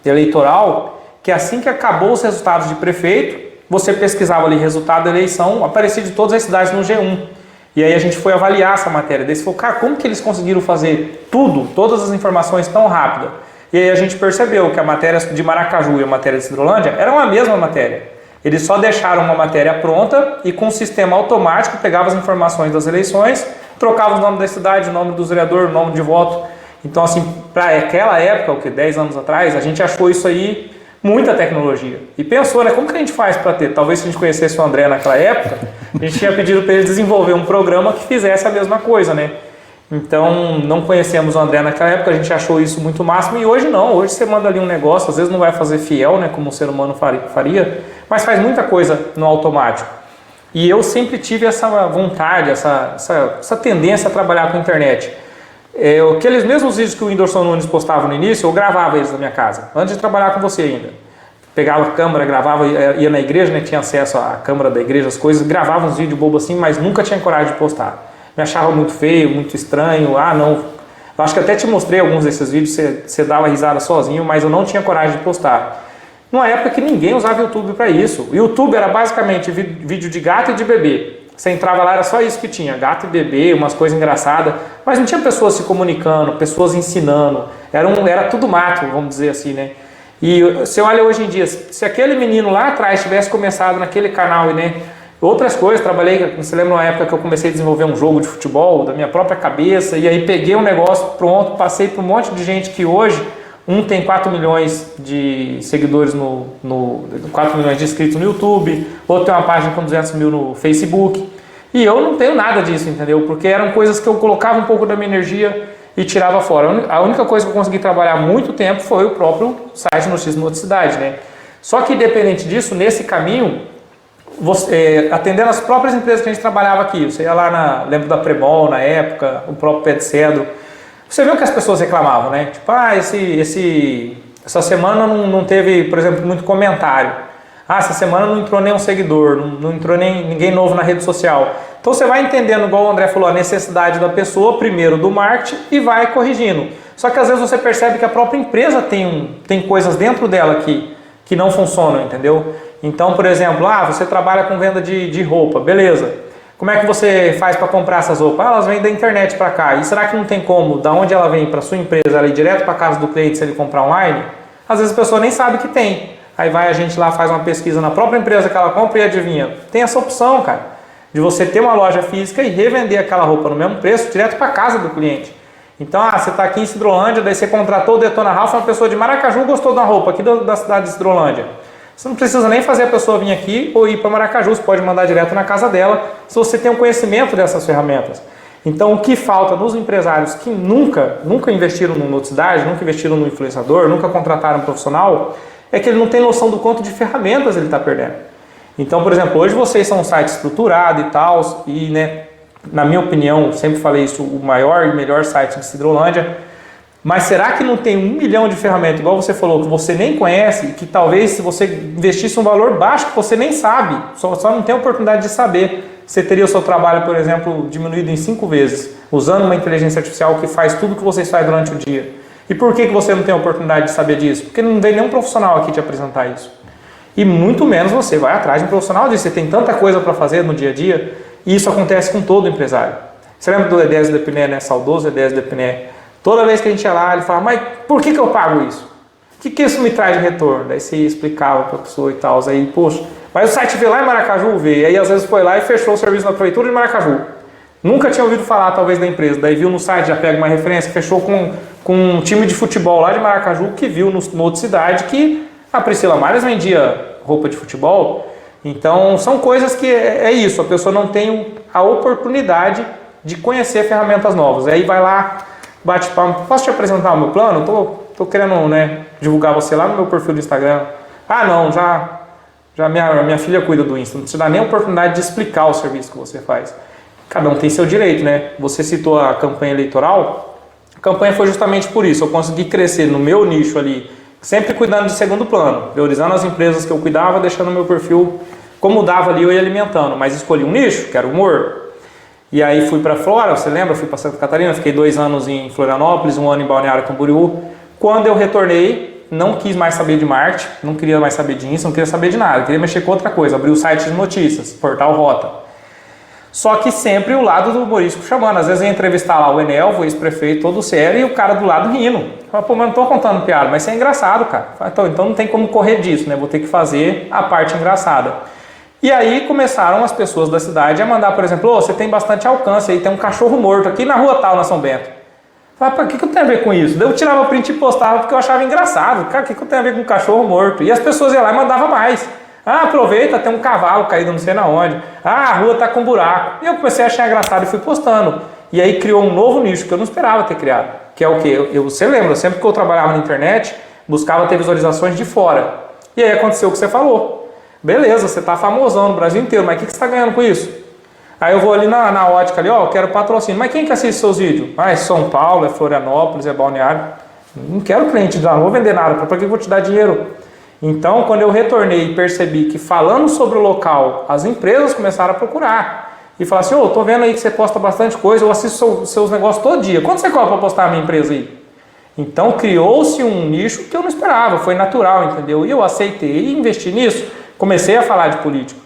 eleitoral que assim que acabou os resultados de prefeito, você pesquisava ali resultado da eleição, aparecia de todas as cidades no G1. E aí a gente foi avaliar essa matéria, daí você falou, cara, como que eles conseguiram fazer todas as informações tão rápido? E aí a gente percebeu que a matéria de Maracaju e a matéria de Cidrolândia eram a mesma matéria. Eles só deixaram uma matéria pronta e com um sistema automático pegava as informações das eleições, trocava o nome da cidade, o nome do vereador, o nome de voto. Então, assim, para aquela época, 10 anos atrás, a gente achou isso aí muita tecnologia. E pensou, né, como que a gente faz para ter? Talvez se a gente conhecesse o André naquela época, a gente tinha pedido para ele desenvolver um programa que fizesse a mesma coisa, né? Então, não conhecemos o André naquela época, a gente achou isso muito máximo e hoje não. Hoje você manda ali um negócio, às vezes não vai fazer fiel, né, como um ser humano faria, mas faz muita coisa no automático. E eu sempre tive essa vontade, essa tendência a trabalhar com a internet. Aqueles mesmos vídeos que o Whindersson Nunes postava no início, eu gravava eles na minha casa, antes de trabalhar com você ainda. Pegava a câmera, gravava, ia na igreja, né, tinha acesso à câmera da igreja, as coisas, gravava uns vídeos bobos assim, mas nunca tinha coragem de postar. Me achava muito feio, muito estranho, não. Eu acho que até te mostrei alguns desses vídeos, você dava risada sozinho, mas eu não tinha coragem de postar. Numa época que ninguém usava YouTube para isso. O YouTube era basicamente vídeo de gato e de bebê. Você entrava lá, era só isso que tinha, gato e bebê, umas coisas engraçadas, mas não tinha pessoas se comunicando, pessoas ensinando, era tudo mato, vamos dizer assim, né? E você olha hoje em dia, se aquele menino lá atrás tivesse começado naquele canal e né, outras coisas, trabalhei, você lembra uma época que eu comecei a desenvolver um jogo de futebol da minha própria cabeça, e aí peguei um negócio pronto, passei para um monte de gente que hoje, um tem 4 milhões de seguidores 4 milhões de inscritos no YouTube, outro tem uma página com 200 mil no Facebook, e eu não tenho nada disso, entendeu? Porque eram coisas que eu colocava um pouco da minha energia e tirava fora. A única coisa que eu consegui trabalhar muito tempo foi o próprio site Notícias Moticidade, né? Só que independente disso, nesse caminho, atendendo as próprias empresas que a gente trabalhava aqui, você ia lá lembro da Premol na época, o próprio Pé de Cedro, você viu que as pessoas reclamavam, né? Tipo, essa semana não teve, por exemplo, muito comentário. Essa semana não entrou nenhum seguidor, não entrou ninguém novo na rede social. Então você vai entendendo, igual o André falou, a necessidade da pessoa, primeiro do marketing, e vai corrigindo. Só que às vezes você percebe que a própria empresa tem coisas dentro dela que não funcionam, entendeu? Então, por exemplo, você trabalha com venda de roupa, beleza. Como é que você faz para comprar essas roupas? Elas vêm da internet para cá. E será que não tem como, da onde ela vem para sua empresa, ela ir direto para casa do cliente se ele comprar online? Às vezes a pessoa nem sabe que tem. Aí a gente lá faz uma pesquisa na própria empresa que ela compra e adivinha. Tem essa opção, cara, de você ter uma loja física e revender aquela roupa no mesmo preço direto para casa do cliente. Então, você está aqui em Sidrolândia, daí você contratou o Detona Ralph, uma pessoa de Maracaju gostou da roupa aqui da cidade de Sidrolândia. Você não precisa nem fazer a pessoa vir aqui ou ir para Maracaju, você pode mandar direto na casa dela, se você tem um conhecimento dessas ferramentas. Então, o que falta nos empresários que nunca investiram no Noticidade, nunca investiram no influenciador, nunca contrataram um profissional, é que ele não tem noção do quanto de ferramentas ele está perdendo. Então, por exemplo, hoje vocês são um site estruturado e tal, e, né, na minha opinião, sempre falei isso, o maior e melhor site de Sidrolândia, mas será que não tem 1 milhão de ferramentas, igual você falou, que você nem conhece, e que talvez se você investisse um valor baixo que você nem sabe, só não tem a oportunidade de saber, você teria o seu trabalho, por exemplo, diminuído em 5 vezes, usando uma inteligência artificial que faz tudo que vocês fazem durante o dia. E por que você não tem a oportunidade de saber disso? Porque não vem nenhum profissional aqui te apresentar isso. E muito menos você vai atrás de um profissional disso. Você tem tanta coisa para fazer no dia a dia, e isso acontece com todo empresário. Você lembra do Edésio Depiné, né? Saudoso Edésio Depiné? Toda vez que a gente ia lá, ele falava, mas por que eu pago isso? O que isso me traz de retorno? Daí você explicava para a pessoa e tal. Aí, poxa, mas o site veio lá em Maracaju, veio. E aí às vezes foi lá e fechou o serviço na prefeitura de Maracaju. Nunca tinha ouvido falar, talvez, da empresa. Daí viu no site, já pega uma referência, fechou com um time de futebol lá de Maracaju, que viu no Noticidade que a Priscila Mares vendia roupa de futebol. Então, são coisas que é isso, a pessoa não tem a oportunidade de conhecer ferramentas novas. Aí vai lá, bate palma, posso te apresentar o meu plano? Tô querendo, né, divulgar você lá no meu perfil do Instagram. Não, já minha filha cuida do Insta, não te dá nem a oportunidade de explicar o serviço que você faz. Cada um tem seu direito, né? Você citou a campanha eleitoral, a campanha foi justamente por isso, eu consegui crescer no meu nicho ali, sempre cuidando de segundo plano, priorizando as empresas que eu cuidava, deixando o meu perfil, como dava ali, eu ia alimentando, mas escolhi um nicho, que era o humor. E aí fui para Flora, você lembra? Fui para Santa Catarina, fiquei 2 anos em Florianópolis, 1 ano em Balneário Camboriú. Quando eu retornei, não quis mais saber de marketing, não queria mais saber de Insta, não queria saber de nada, queria mexer com outra coisa, abri o site de notícias, portal Rota. Só que sempre o lado do humorístico chamando. Às vezes eu ia entrevistar lá o Enel, o ex-prefeito, todo sério, e o cara do lado rindo. Fala, pô, mas não tô contando piada, mas isso é engraçado, cara. Fala, então não tem como correr disso, né? Vou ter que fazer a parte engraçada. E aí começaram as pessoas da cidade a mandar, por exemplo, você tem bastante alcance aí, tem um cachorro morto aqui na rua tal, na São Bento. Fala, o que eu tenho a ver com isso? Daí eu tirava print e postava porque eu achava engraçado. Cara, o que eu tenho a ver com um cachorro morto? E as pessoas iam lá e mandavam mais. Aproveita, tem um cavalo caído não sei na onde. A rua tá com buraco. E eu comecei a achar engraçado e fui postando. E aí criou um novo nicho que eu não esperava ter criado. Que é o quê? Você lembra, sempre que eu trabalhava na internet, buscava ter visualizações de fora. E aí aconteceu o que você falou. Beleza, você tá famosão no Brasil inteiro, mas o que você tá ganhando com isso? Aí eu vou ali na ótica ali, eu quero patrocínio. Mas quem que assiste seus vídeos? É São Paulo, é Florianópolis, é Balneário. Não quero cliente, não vou vender nada. Para que eu vou te dar dinheiro? Então, quando eu retornei e percebi que falando sobre o local, as empresas começaram a procurar. E falaram assim, tô vendo aí que você posta bastante coisa, eu assisto seus negócios todo dia. Quanto você cobra para postar a minha empresa aí? Então, criou-se um nicho que eu não esperava, foi natural, entendeu? E eu aceitei e investi nisso. Comecei a falar de político.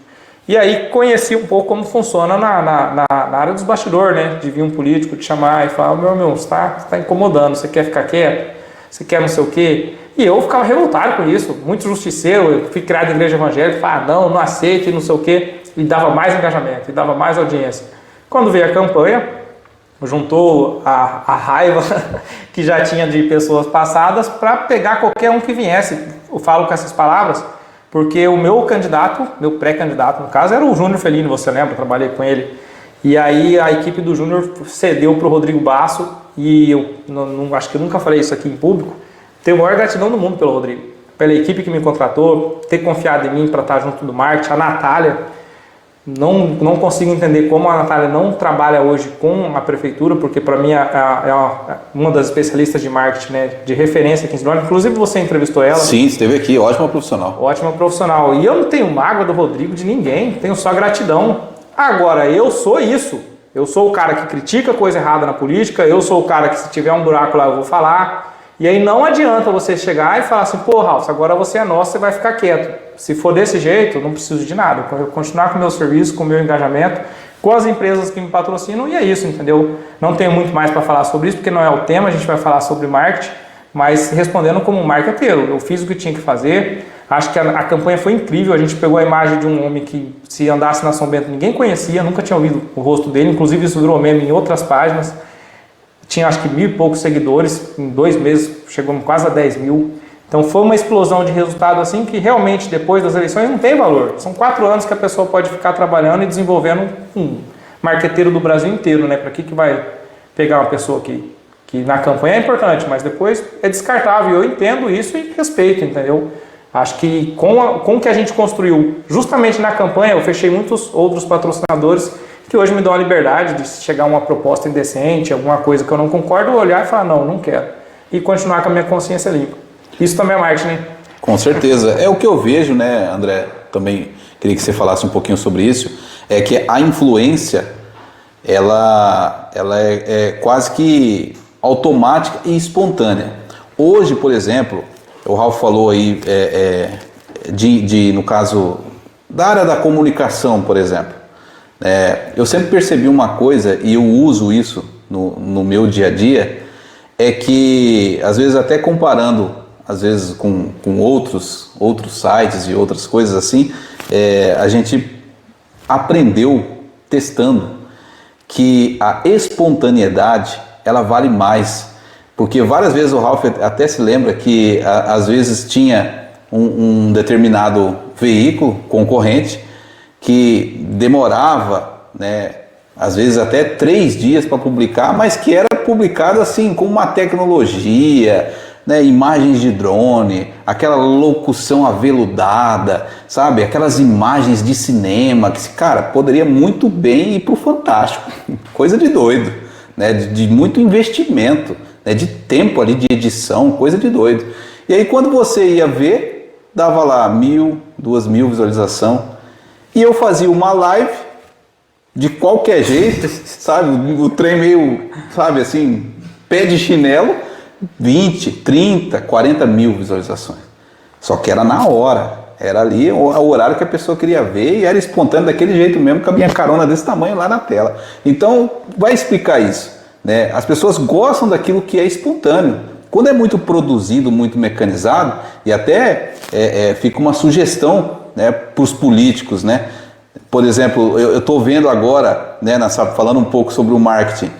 E aí, conheci um pouco como funciona na área dos bastidores, né? De vir um político te chamar e falar, meu, você tá incomodando, você quer ficar quieto? você quer não sei o quê. E eu ficava revoltado com isso, muito justiceiro, eu fui criado em igreja evangélica, falava, não aceito e não sei o quê, e dava mais engajamento, e dava mais audiência. Quando veio a campanha, juntou a raiva que já tinha de pessoas passadas para pegar qualquer um que viesse. Eu falo com essas palavras porque o meu candidato, meu pré-candidato no caso, era o Júnior Felino, você lembra? Eu trabalhei com ele. E aí a equipe do Júnior cedeu para o Rodrigo Basso, e eu acho que eu nunca falei isso aqui em público, tenho a maior gratidão do mundo pelo Rodrigo, pela equipe que me contratou, ter confiado em mim para estar junto do marketing. A Natália, não consigo entender como a Natália não trabalha hoje com a prefeitura, porque para mim é uma das especialistas de marketing, né, de referência aqui em Sinop. Inclusive você entrevistou ela. Sim, esteve aqui, ótima profissional. Ótima profissional. E eu não tenho mágoa do Rodrigo de ninguém, tenho só gratidão. Agora, eu sou isso. Eu sou o cara que critica coisa errada na política, eu sou o cara que se tiver um buraco lá eu vou falar. E aí não adianta você chegar e falar assim, pô, Ralf, agora você é nosso, você vai ficar quieto. Se for desse jeito, eu não preciso de nada. Eu vou continuar com o meu serviço, com o meu engajamento, com as empresas que me patrocinam, e é isso, entendeu? Não tenho muito mais para falar sobre isso, porque não é o tema, a gente vai falar sobre marketing, mas respondendo como um marqueteiro, eu fiz o que tinha que fazer. Acho que a campanha foi incrível, a gente pegou a imagem de um homem que, se andasse na São Bento, ninguém conhecia, nunca tinha ouvido o rosto dele, inclusive isso virou meme em outras páginas. Tinha acho que 1.000 e poucos seguidores, em 2 meses chegamos quase a 10 mil. Então foi uma explosão de resultado assim que realmente depois das eleições não tem valor. São 4 anos que a pessoa pode ficar trabalhando e desenvolvendo um marqueteiro do Brasil inteiro, né? Para que vai pegar uma pessoa que na campanha é importante, mas depois é descartável. Eu entendo isso e respeito, entendeu? Acho que com o que a gente construiu justamente na campanha, eu fechei muitos outros patrocinadores que hoje me dão a liberdade de chegar uma proposta indecente, alguma coisa que eu não concordo, olhar e falar, não quero. E continuar com a minha consciência limpa. Isso também é marketing, né? Com certeza. É o que eu vejo, né, André? Também queria que você falasse um pouquinho sobre isso. É que a influência, ela é quase que automática e espontânea. Hoje, por exemplo, o Ralf falou aí no caso da área da comunicação, por exemplo. Eu sempre percebi uma coisa, e eu uso isso no meu dia a dia, é que, às vezes, até comparando às vezes com outros sites e outras coisas assim, a gente aprendeu testando que a espontaneidade ela vale mais, porque várias vezes o Ralf até se lembra que às vezes tinha um determinado veículo concorrente que demorava, né, às vezes até 3 dias para publicar, mas que era publicado assim com uma tecnologia, né, imagens de drone, aquela locução aveludada, sabe? Aquelas imagens de cinema que, cara, poderia muito bem ir para o Fantástico. Coisa de doido, né? De muito investimento, né? De tempo ali de edição, coisa de doido. E aí quando você ia ver, dava lá 1.000, 2.000 visualização. E eu fazia uma live de qualquer jeito, sabe? O trem meio, sabe, assim, pé de chinelo, 20, 30, 40 mil visualizações. Só que era na hora, era ali o horário que a pessoa queria ver e era espontâneo daquele jeito mesmo, com a minha carona desse tamanho lá na tela. Então, vai explicar isso, né? As pessoas gostam daquilo que é espontâneo. Quando é muito produzido, muito mecanizado, e até fica uma sugestão, né, para os políticos, né? Por exemplo, eu estou vendo agora, né, falando um pouco sobre o marketing,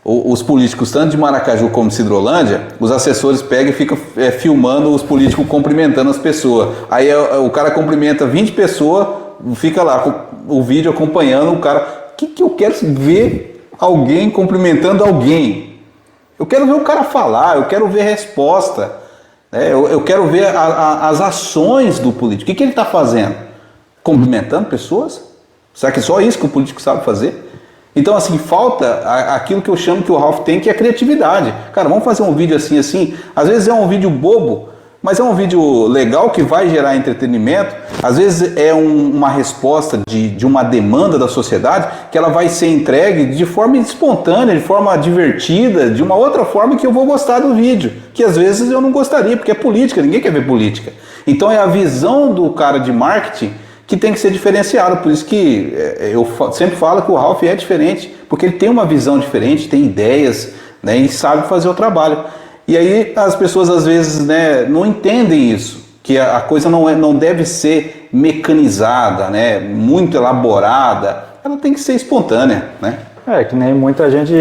os políticos, tanto de Maracaju como de Sidrolândia, os assessores pegam e ficam filmando os políticos cumprimentando as pessoas. Aí o cara cumprimenta 20 pessoas, fica lá com o vídeo acompanhando o cara. O que eu quero ver alguém cumprimentando alguém? Eu quero ver o cara falar, eu quero ver a resposta, né? Eu quero ver as ações do político. O que ele está fazendo? Cumprimentando pessoas? Será que é só isso que o político sabe fazer? Então, assim, falta aquilo que eu chamo que o Ralf tem, que é a criatividade. Cara, vamos fazer um vídeo assim. Às vezes é um vídeo bobo, mas é um vídeo legal que vai gerar entretenimento. Às vezes é uma resposta de uma demanda da sociedade que ela vai ser entregue de forma espontânea, de forma divertida, de uma outra forma que eu vou gostar do vídeo, que às vezes eu não gostaria, porque é política, ninguém quer ver política. Então é a visão do cara de marketing que tem que ser diferenciado. Por isso que eu sempre falo que o Ralf é diferente, porque ele tem uma visão diferente, tem ideias, né, e sabe fazer o trabalho. E aí as pessoas às vezes, né, não entendem isso, que a coisa não deve ser mecanizada, né, muito elaborada, ela tem que ser espontânea, né? Que nem muita gente,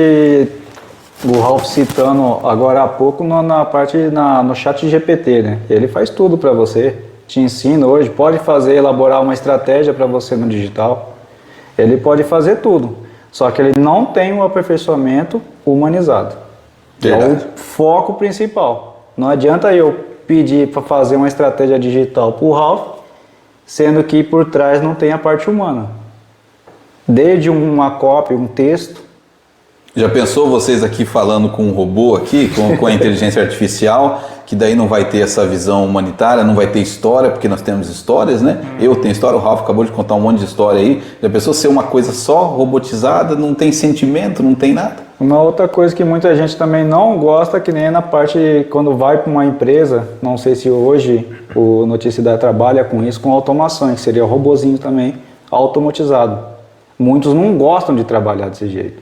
o Ralph citando agora há pouco no chat GPT, né? Ele faz tudo para você, te ensina hoje, pode elaborar uma estratégia para você no digital, ele pode fazer tudo, só que ele não tem um aperfeiçoamento humanizado. Verdade. É o foco principal. Não adianta eu pedir para fazer uma estratégia digital para o Ralph, sendo que por trás não tem a parte humana. Desde uma cópia, um texto. Já pensou vocês aqui falando com um robô aqui, com a inteligência artificial, que daí não vai ter essa visão humanitária, não vai ter história, porque nós temos histórias, né? Eu tenho história, o Ralph acabou de contar um monte de história aí. Já pensou ser uma coisa só robotizada, não tem sentimento, não tem nada? Uma outra coisa que muita gente também não gosta, que nem na parte, quando vai para uma empresa, não sei se hoje o Noticidade trabalha com isso, com automação, que seria o robozinho também automatizado. Muitos não gostam de trabalhar desse jeito.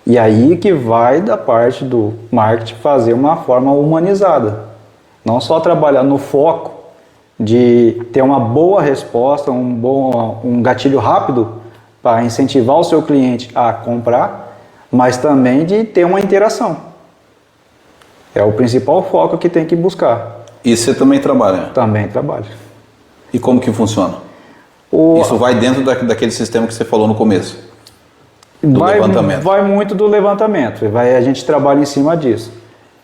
E aí que vai da parte do marketing fazer uma forma humanizada. Não só trabalhar no foco de ter uma boa resposta, um gatilho rápido para incentivar o seu cliente a comprar, mas também de ter uma interação. É o principal foco que tem que buscar. E você também trabalha? Também trabalho. E como que funciona? Isso vai dentro daquele sistema que você falou no começo? Levantamento. Vai muito do levantamento. A gente trabalha em cima disso.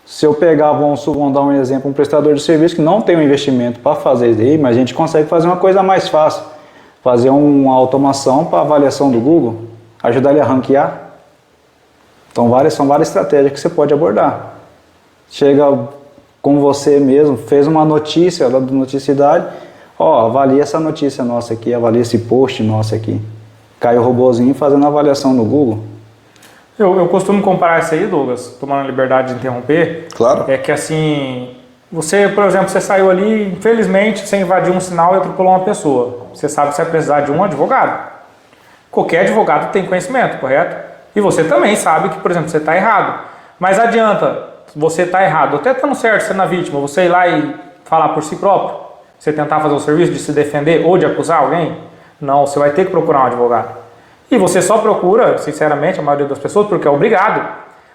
Se eu pegar, vamos dar um exemplo, um prestador de serviço que não tem um investimento para fazer isso aí, mas a gente consegue fazer uma coisa mais fácil. Fazer uma automação para avaliação do Google, ajudar ele a ranquear. Então são várias estratégias que você pode abordar. Chega com você mesmo, fez uma notícia lá do Noticidade, avalia essa notícia nossa aqui, avalia esse post nosso aqui. Cai o robozinho fazendo a avaliação no Google. Eu costumo comparar isso aí, Douglas, tomando a liberdade de interromper. Claro. É que assim, você, por exemplo, você saiu ali, infelizmente, você invadiu um sinal e atropelou uma pessoa. Você sabe que você vai precisar de um advogado. Qualquer advogado tem conhecimento, correto? E você também sabe que, por exemplo, você está errado. Mas adianta você estar errado, até estando certo sendo a vítima, você ir lá e falar por si próprio? Você tentar fazer o serviço de se defender ou de acusar alguém? Não, você vai ter que procurar um advogado. E você só procura, sinceramente, a maioria das pessoas, porque é obrigado.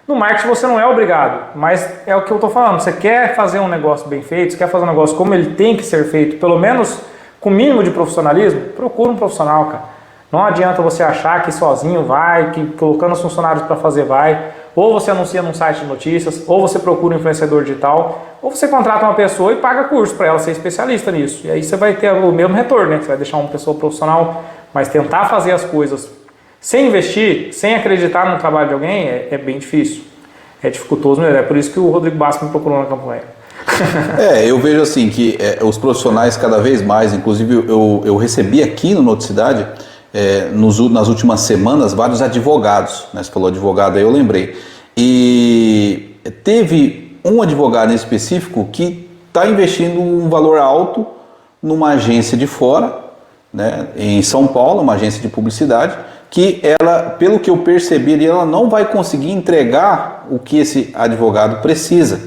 No marketing você não é obrigado, mas é o que eu estou falando. Você quer fazer um negócio bem feito, você quer fazer um negócio como ele tem que ser feito, pelo menos com o mínimo de profissionalismo, procura um profissional, cara. Não adianta você achar que sozinho vai, que colocando os funcionários para fazer vai. Ou você anuncia num site de notícias, ou você procura um influenciador digital, ou você contrata uma pessoa e paga curso para ela ser especialista nisso. E aí você vai ter o mesmo retorno, né? Você vai deixar uma pessoa profissional, mas tentar fazer as coisas sem investir, sem acreditar no trabalho de alguém, é bem difícil. É dificultoso mesmo. É por isso que o Rodrigo Basco me procurou na campanha. Eu vejo assim que os profissionais cada vez mais, inclusive eu recebi aqui no Noticidade, nas últimas semanas, vários advogados, né? Você falou advogado, aí eu lembrei. E teve um advogado em específico que está investindo um valor alto numa agência de fora, né, em São Paulo, uma agência de publicidade, que ela, pelo que eu percebi, ela não vai conseguir entregar o que esse advogado precisa.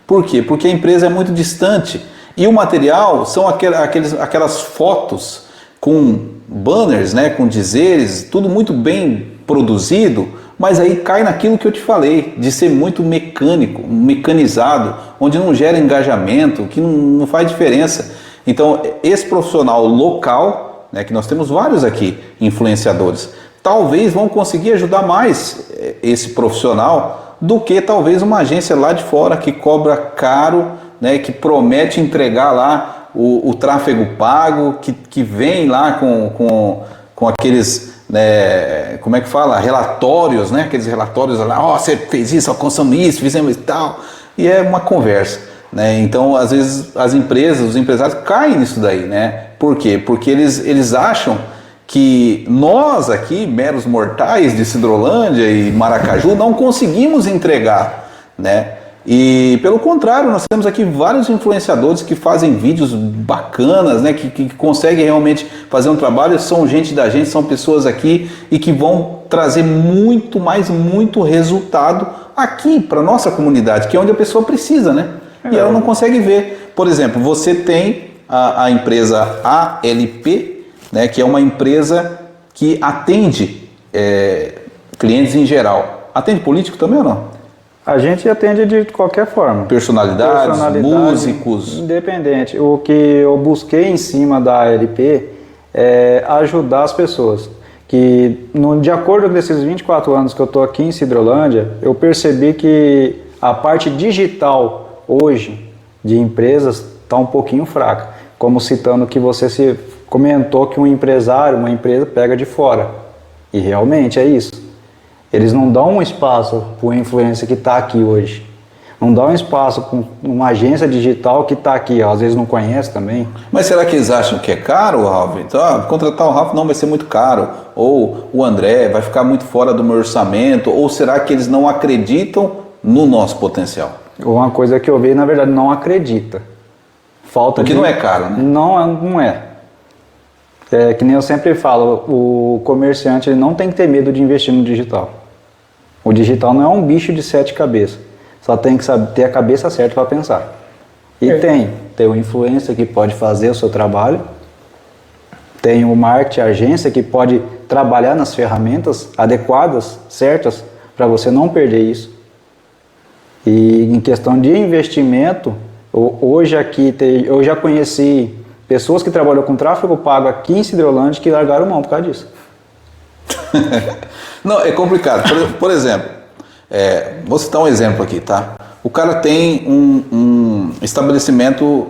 Por quê? Porque a empresa é muito distante e o material são aquelas fotos com banners, né, com dizeres, tudo muito bem produzido, mas aí cai naquilo que eu te falei, de ser muito mecânico, mecanizado, onde não gera engajamento, que não faz diferença. Então, esse profissional local, né, que nós temos vários aqui, influenciadores, talvez vão conseguir ajudar mais esse profissional do que talvez uma agência lá de fora que cobra caro, né, que promete entregar lá o tráfego pago, que vem lá com aqueles, né, como é que fala, relatórios, né, aqueles relatórios lá, você fez isso, consumimos isso, fizemos e tal, e é uma conversa, né? Então às vezes as empresas, os empresários caem nisso daí, né? Por quê? Porque eles acham que nós aqui, meros mortais de Sidrolândia e Maracaju, não conseguimos entregar, né? E pelo contrário, nós temos aqui vários influenciadores que fazem vídeos bacanas, né? Que conseguem realmente fazer um trabalho, são gente da gente, são pessoas aqui e que vão trazer muito resultado aqui para nossa comunidade, que é onde a pessoa precisa, né? E ela não consegue ver. Por exemplo, você tem a empresa ALP, né? Que é uma empresa que atende clientes em geral. Atende político também ou não? A gente atende de qualquer forma. Personalidades, músicos. Independente. O que eu busquei em cima da ALP é ajudar as pessoas. Que, de acordo com esses 24 anos que eu estou aqui em Sidrolândia, eu percebi que a parte digital hoje de empresas está um pouquinho fraca. Como citando que você comentou que um empresário, uma empresa pega de fora. E realmente é isso. Eles não dão um espaço para o influencer que está aqui hoje. Não dão um espaço para uma agência digital que está aqui. Às vezes não conhece também. Mas será que eles acham que é caro, Ralf? Então, contratar o Ralf não vai ser muito caro. Ou o André vai ficar muito fora do meu orçamento. Ou será que eles não acreditam no nosso potencial? Uma coisa que eu vejo, na verdade, não acredita. Porque não é caro, né? Não é. É que nem eu sempre falo, o comerciante ele não tem que ter medo de investir no digital. O digital não é um bicho de 7 cabeças. Só tem que saber ter a cabeça certa para pensar. E tem o influencer que pode fazer o seu trabalho. Tem o marketing, a agência que pode trabalhar nas ferramentas adequadas, certas, para você não perder isso. E em questão de investimento, hoje aqui eu já conheci pessoas que trabalham com tráfego pago aqui em Sidrolândia que largaram mão por causa disso. Não, é complicado. Por exemplo, vou citar um exemplo aqui, tá? O cara tem um estabelecimento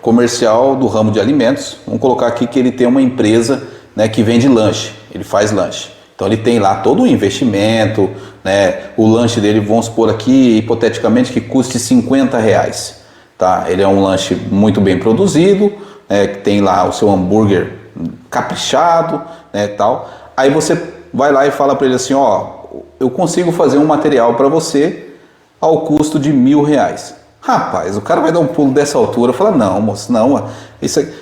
comercial do ramo de alimentos. Vamos colocar aqui que ele tem uma empresa, né, que vende lanche. Ele faz lanche. Então ele tem lá todo o investimento, né? O lanche dele, vamos supor aqui, hipoteticamente, que custe R$50. Tá? Ele é um lanche muito bem produzido, que tem lá o seu hambúrguer caprichado, né, tal. Aí você vai lá e fala para ele assim, ó, eu consigo fazer um material para você ao custo de R$1.000. Rapaz, o cara vai dar um pulo dessa altura e fala, não, moço, não. Isso aqui.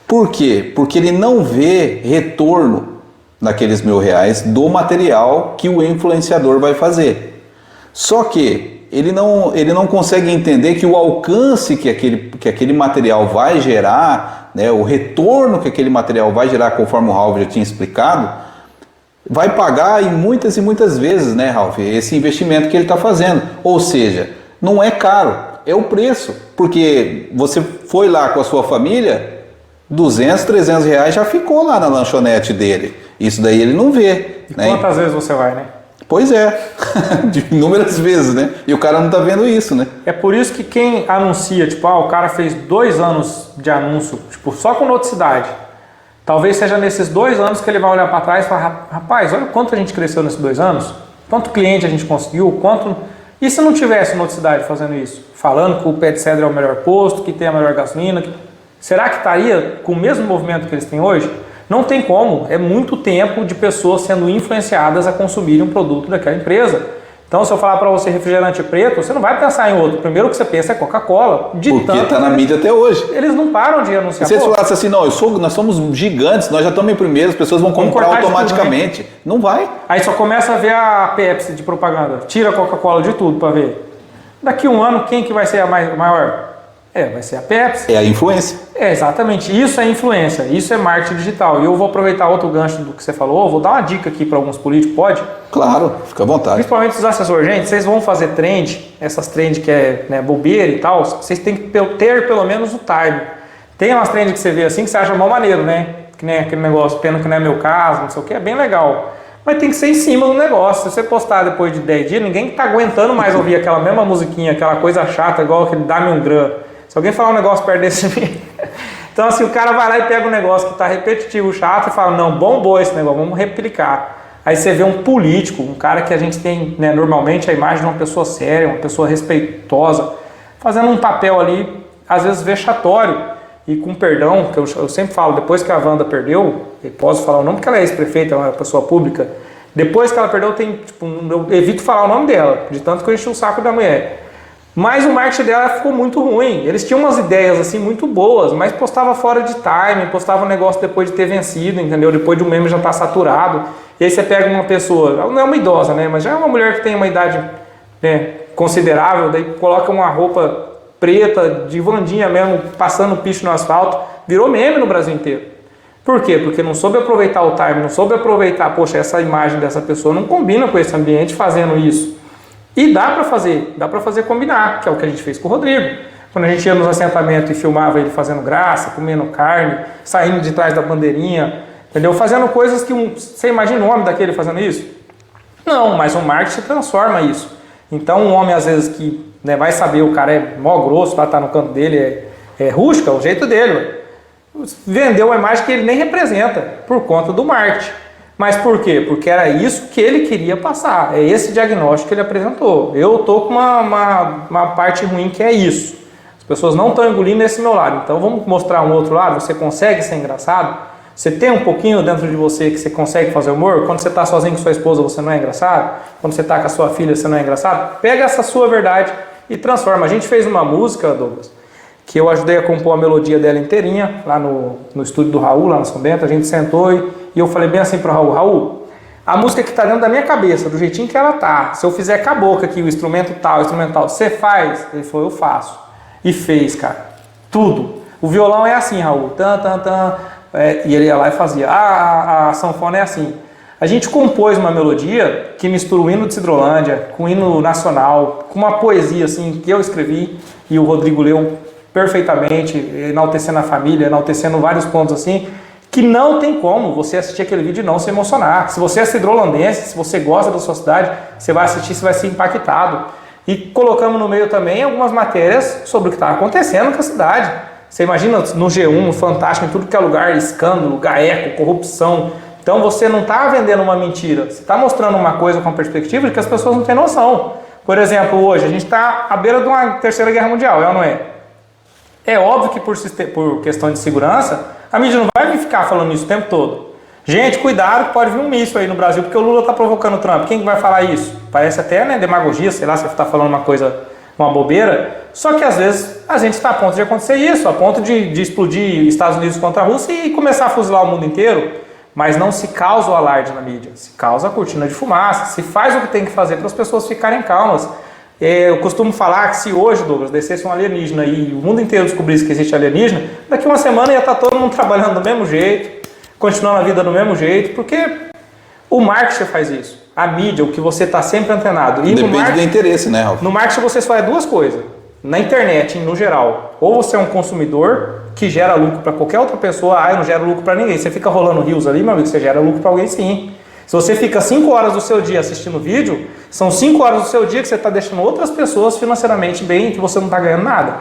Por quê? Porque ele não vê retorno naqueles R$1.000 do material que o influenciador vai fazer. Só que ele não consegue entender que o alcance que aquele material vai gerar, né, o retorno que aquele material vai gerar, conforme o Ralf já tinha explicado, vai pagar em muitas e muitas vezes, né, Ralf, esse investimento que ele está fazendo. Ou seja, não é caro, é o preço. Porque você foi lá com a sua família, R$200, R$300 já ficou lá na lanchonete dele. Isso daí ele não vê. E né? Quantas vezes você vai, né? Pois é, de inúmeras vezes, né? E o cara não tá vendo isso, né? É por isso que quem anuncia, tipo, o cara fez 2 anos de anúncio, tipo, só com noticidade. Talvez seja nesses 2 anos que ele vai olhar para trás e falar, rapaz, olha quanto a gente cresceu nesses 2 anos, quanto cliente a gente conseguiu, quanto... E se não tivesse noticidade fazendo isso? Falando que o pé de cedro é o melhor posto, que tem a melhor gasolina, será que estaria com o mesmo movimento que eles têm hoje? Não tem como, é muito tempo de pessoas sendo influenciadas a consumirem um produto daquela empresa. Então, se eu falar para você refrigerante preto, você não vai pensar em outro. Primeiro que você pensa é Coca-Cola. Porque está na mídia até hoje. Eles não param de anunciar. Se eles falassem assim, não, nós somos gigantes, nós já estamos em primeiro, as pessoas vão comprar automaticamente. Tudo, não vai. Aí só começa a ver a Pepsi de propaganda. Tira a Coca-Cola de tudo para ver. Daqui um ano, quem que vai ser a maior? Vai ser a Pepsi. É a influência. Exatamente. Isso é influência. Isso é marketing digital. E eu vou aproveitar outro gancho do que você falou. Vou dar uma dica aqui para alguns políticos. Pode? Claro, fica à vontade. Principalmente os assessores. Gente, vocês vão fazer trend, essas trend que é, né, bobeira e tal, vocês têm que ter pelo menos o time. Tem umas trend que você vê assim que você acha mal maneiro, né? Que nem aquele negócio, pena que não é meu caso, não sei o que, é bem legal. Mas tem que ser em cima do negócio. Se você postar depois de 10 dias, ninguém tá aguentando mais ouvir aquela mesma musiquinha, aquela coisa chata, igual aquele Dá-me um Gram. Se alguém falar um negócio perto desse então assim, o cara vai lá e pega um negócio que está repetitivo, chato e fala, não, bombou esse negócio, vamos replicar. Aí você vê um político, um cara que a gente tem, né, normalmente a imagem de uma pessoa séria, uma pessoa respeitosa, fazendo um papel ali, às vezes vexatório, e com perdão, que eu sempre falo, depois que a Wanda perdeu, eu posso falar o nome porque ela é ex-prefeita, é uma pessoa pública, depois que ela perdeu, eu evito falar o nome dela, de tanto que eu enchi o saco da mulher. Mas o marketing dela ficou muito ruim. Eles tinham umas ideias assim muito boas, mas postava fora de time, postava um negócio depois de ter vencido, entendeu? Depois de um meme já estar saturado. E aí você pega uma pessoa, ela não é uma idosa, né? Mas já é uma mulher que tem uma idade, né, considerável, daí coloca uma roupa preta, de Wandinha mesmo, passando picho no asfalto, virou meme no Brasil inteiro. Por quê? Porque não soube aproveitar o time, não soube aproveitar, poxa, essa imagem dessa pessoa não combina com esse ambiente fazendo isso. E dá para fazer combinar, que é o que a gente fez com o Rodrigo. Quando a gente ia nos assentamentos e filmava ele fazendo graça, comendo carne, saindo de trás da bandeirinha, entendeu? Fazendo coisas que você imagina o homem daquele fazendo isso? Não, mas o marketing transforma isso. Então um homem às vezes que, né, vai saber, o cara é mó grosso, tá no canto dele, é rústico, é o jeito dele, vendeu uma imagem que ele nem representa por conta do marketing. Mas por quê? Porque era isso que ele queria passar. É esse diagnóstico que ele apresentou. Eu estou com uma parte ruim que é isso. As pessoas não estão engolindo esse meu lado. Então vamos mostrar um outro lado. Você consegue ser engraçado? Você tem um pouquinho dentro de você que você consegue fazer humor? Quando você está sozinho com sua esposa, você não é engraçado? Quando você está com a sua filha, você não é engraçado? Pega essa sua verdade e transforma. A gente fez uma música, Douglas, que eu ajudei a compor a melodia dela inteirinha, lá no estúdio do Raul, lá no São Bento. A gente sentou e eu falei bem assim pro Raul: Raul, a música que está dentro da minha cabeça, do jeitinho que ela tá, se eu fizer com a boca aqui, o instrumento tal, você faz? Ele falou: eu faço. E fez, cara. Tudo. O violão é assim, Raul. Tan, tan, tan. E ele ia lá e fazia. A sanfona é assim. A gente compôs uma melodia que mistura o hino de Cidrolândia com o hino nacional, com uma poesia assim que eu escrevi e o Rodrigo leu perfeitamente, enaltecendo a família, enaltecendo vários pontos assim, que não tem como você assistir aquele vídeo e não se emocionar. Se você é cidrolandense, se você gosta da sua cidade, você vai assistir, você vai ser impactado. E colocamos no meio também algumas matérias sobre o que está acontecendo com a cidade. Você imagina no G1, no Fantástico, em tudo que é lugar, escândalo, gaeco, corrupção. Então você não está vendendo uma mentira, você está mostrando uma coisa com perspectiva de que as pessoas não têm noção. Por exemplo, hoje a gente está à beira de uma terceira guerra mundial, é ou não é? É óbvio que por questão de segurança, a mídia não vai ficar falando isso o tempo todo. Gente, cuidado, pode vir um míssil aí no Brasil, porque o Lula está provocando o Trump. Quem que vai falar isso? Parece até, né, demagogia, sei lá, se você está falando uma coisa, uma bobeira. Só que às vezes a gente está a ponto de acontecer isso, a ponto de explodir Estados Unidos contra a Rússia e começar a fuzilar o mundo inteiro. Mas não se causa o alarde na mídia, se causa a cortina de fumaça, se faz o que tem que fazer para as pessoas ficarem calmas. Eu costumo falar que se hoje, Douglas, descesse um alienígena e o mundo inteiro descobrisse que existe alienígena, daqui uma semana ia estar todo mundo trabalhando do mesmo jeito, continuando a vida do mesmo jeito, porque o marketing faz isso. A mídia, o que você está sempre antenado. E depende do interesse, né, Ralf? No marketing você só é duas coisas. Na internet, no geral, ou você é um consumidor que gera lucro para qualquer outra pessoa, eu não gero lucro para ninguém. Você fica rolando rios ali, meu amigo, você gera lucro para alguém sim. Se você fica 5 horas do seu dia assistindo vídeo, são 5 horas do seu dia que você está deixando outras pessoas financeiramente bem e que você não está ganhando nada.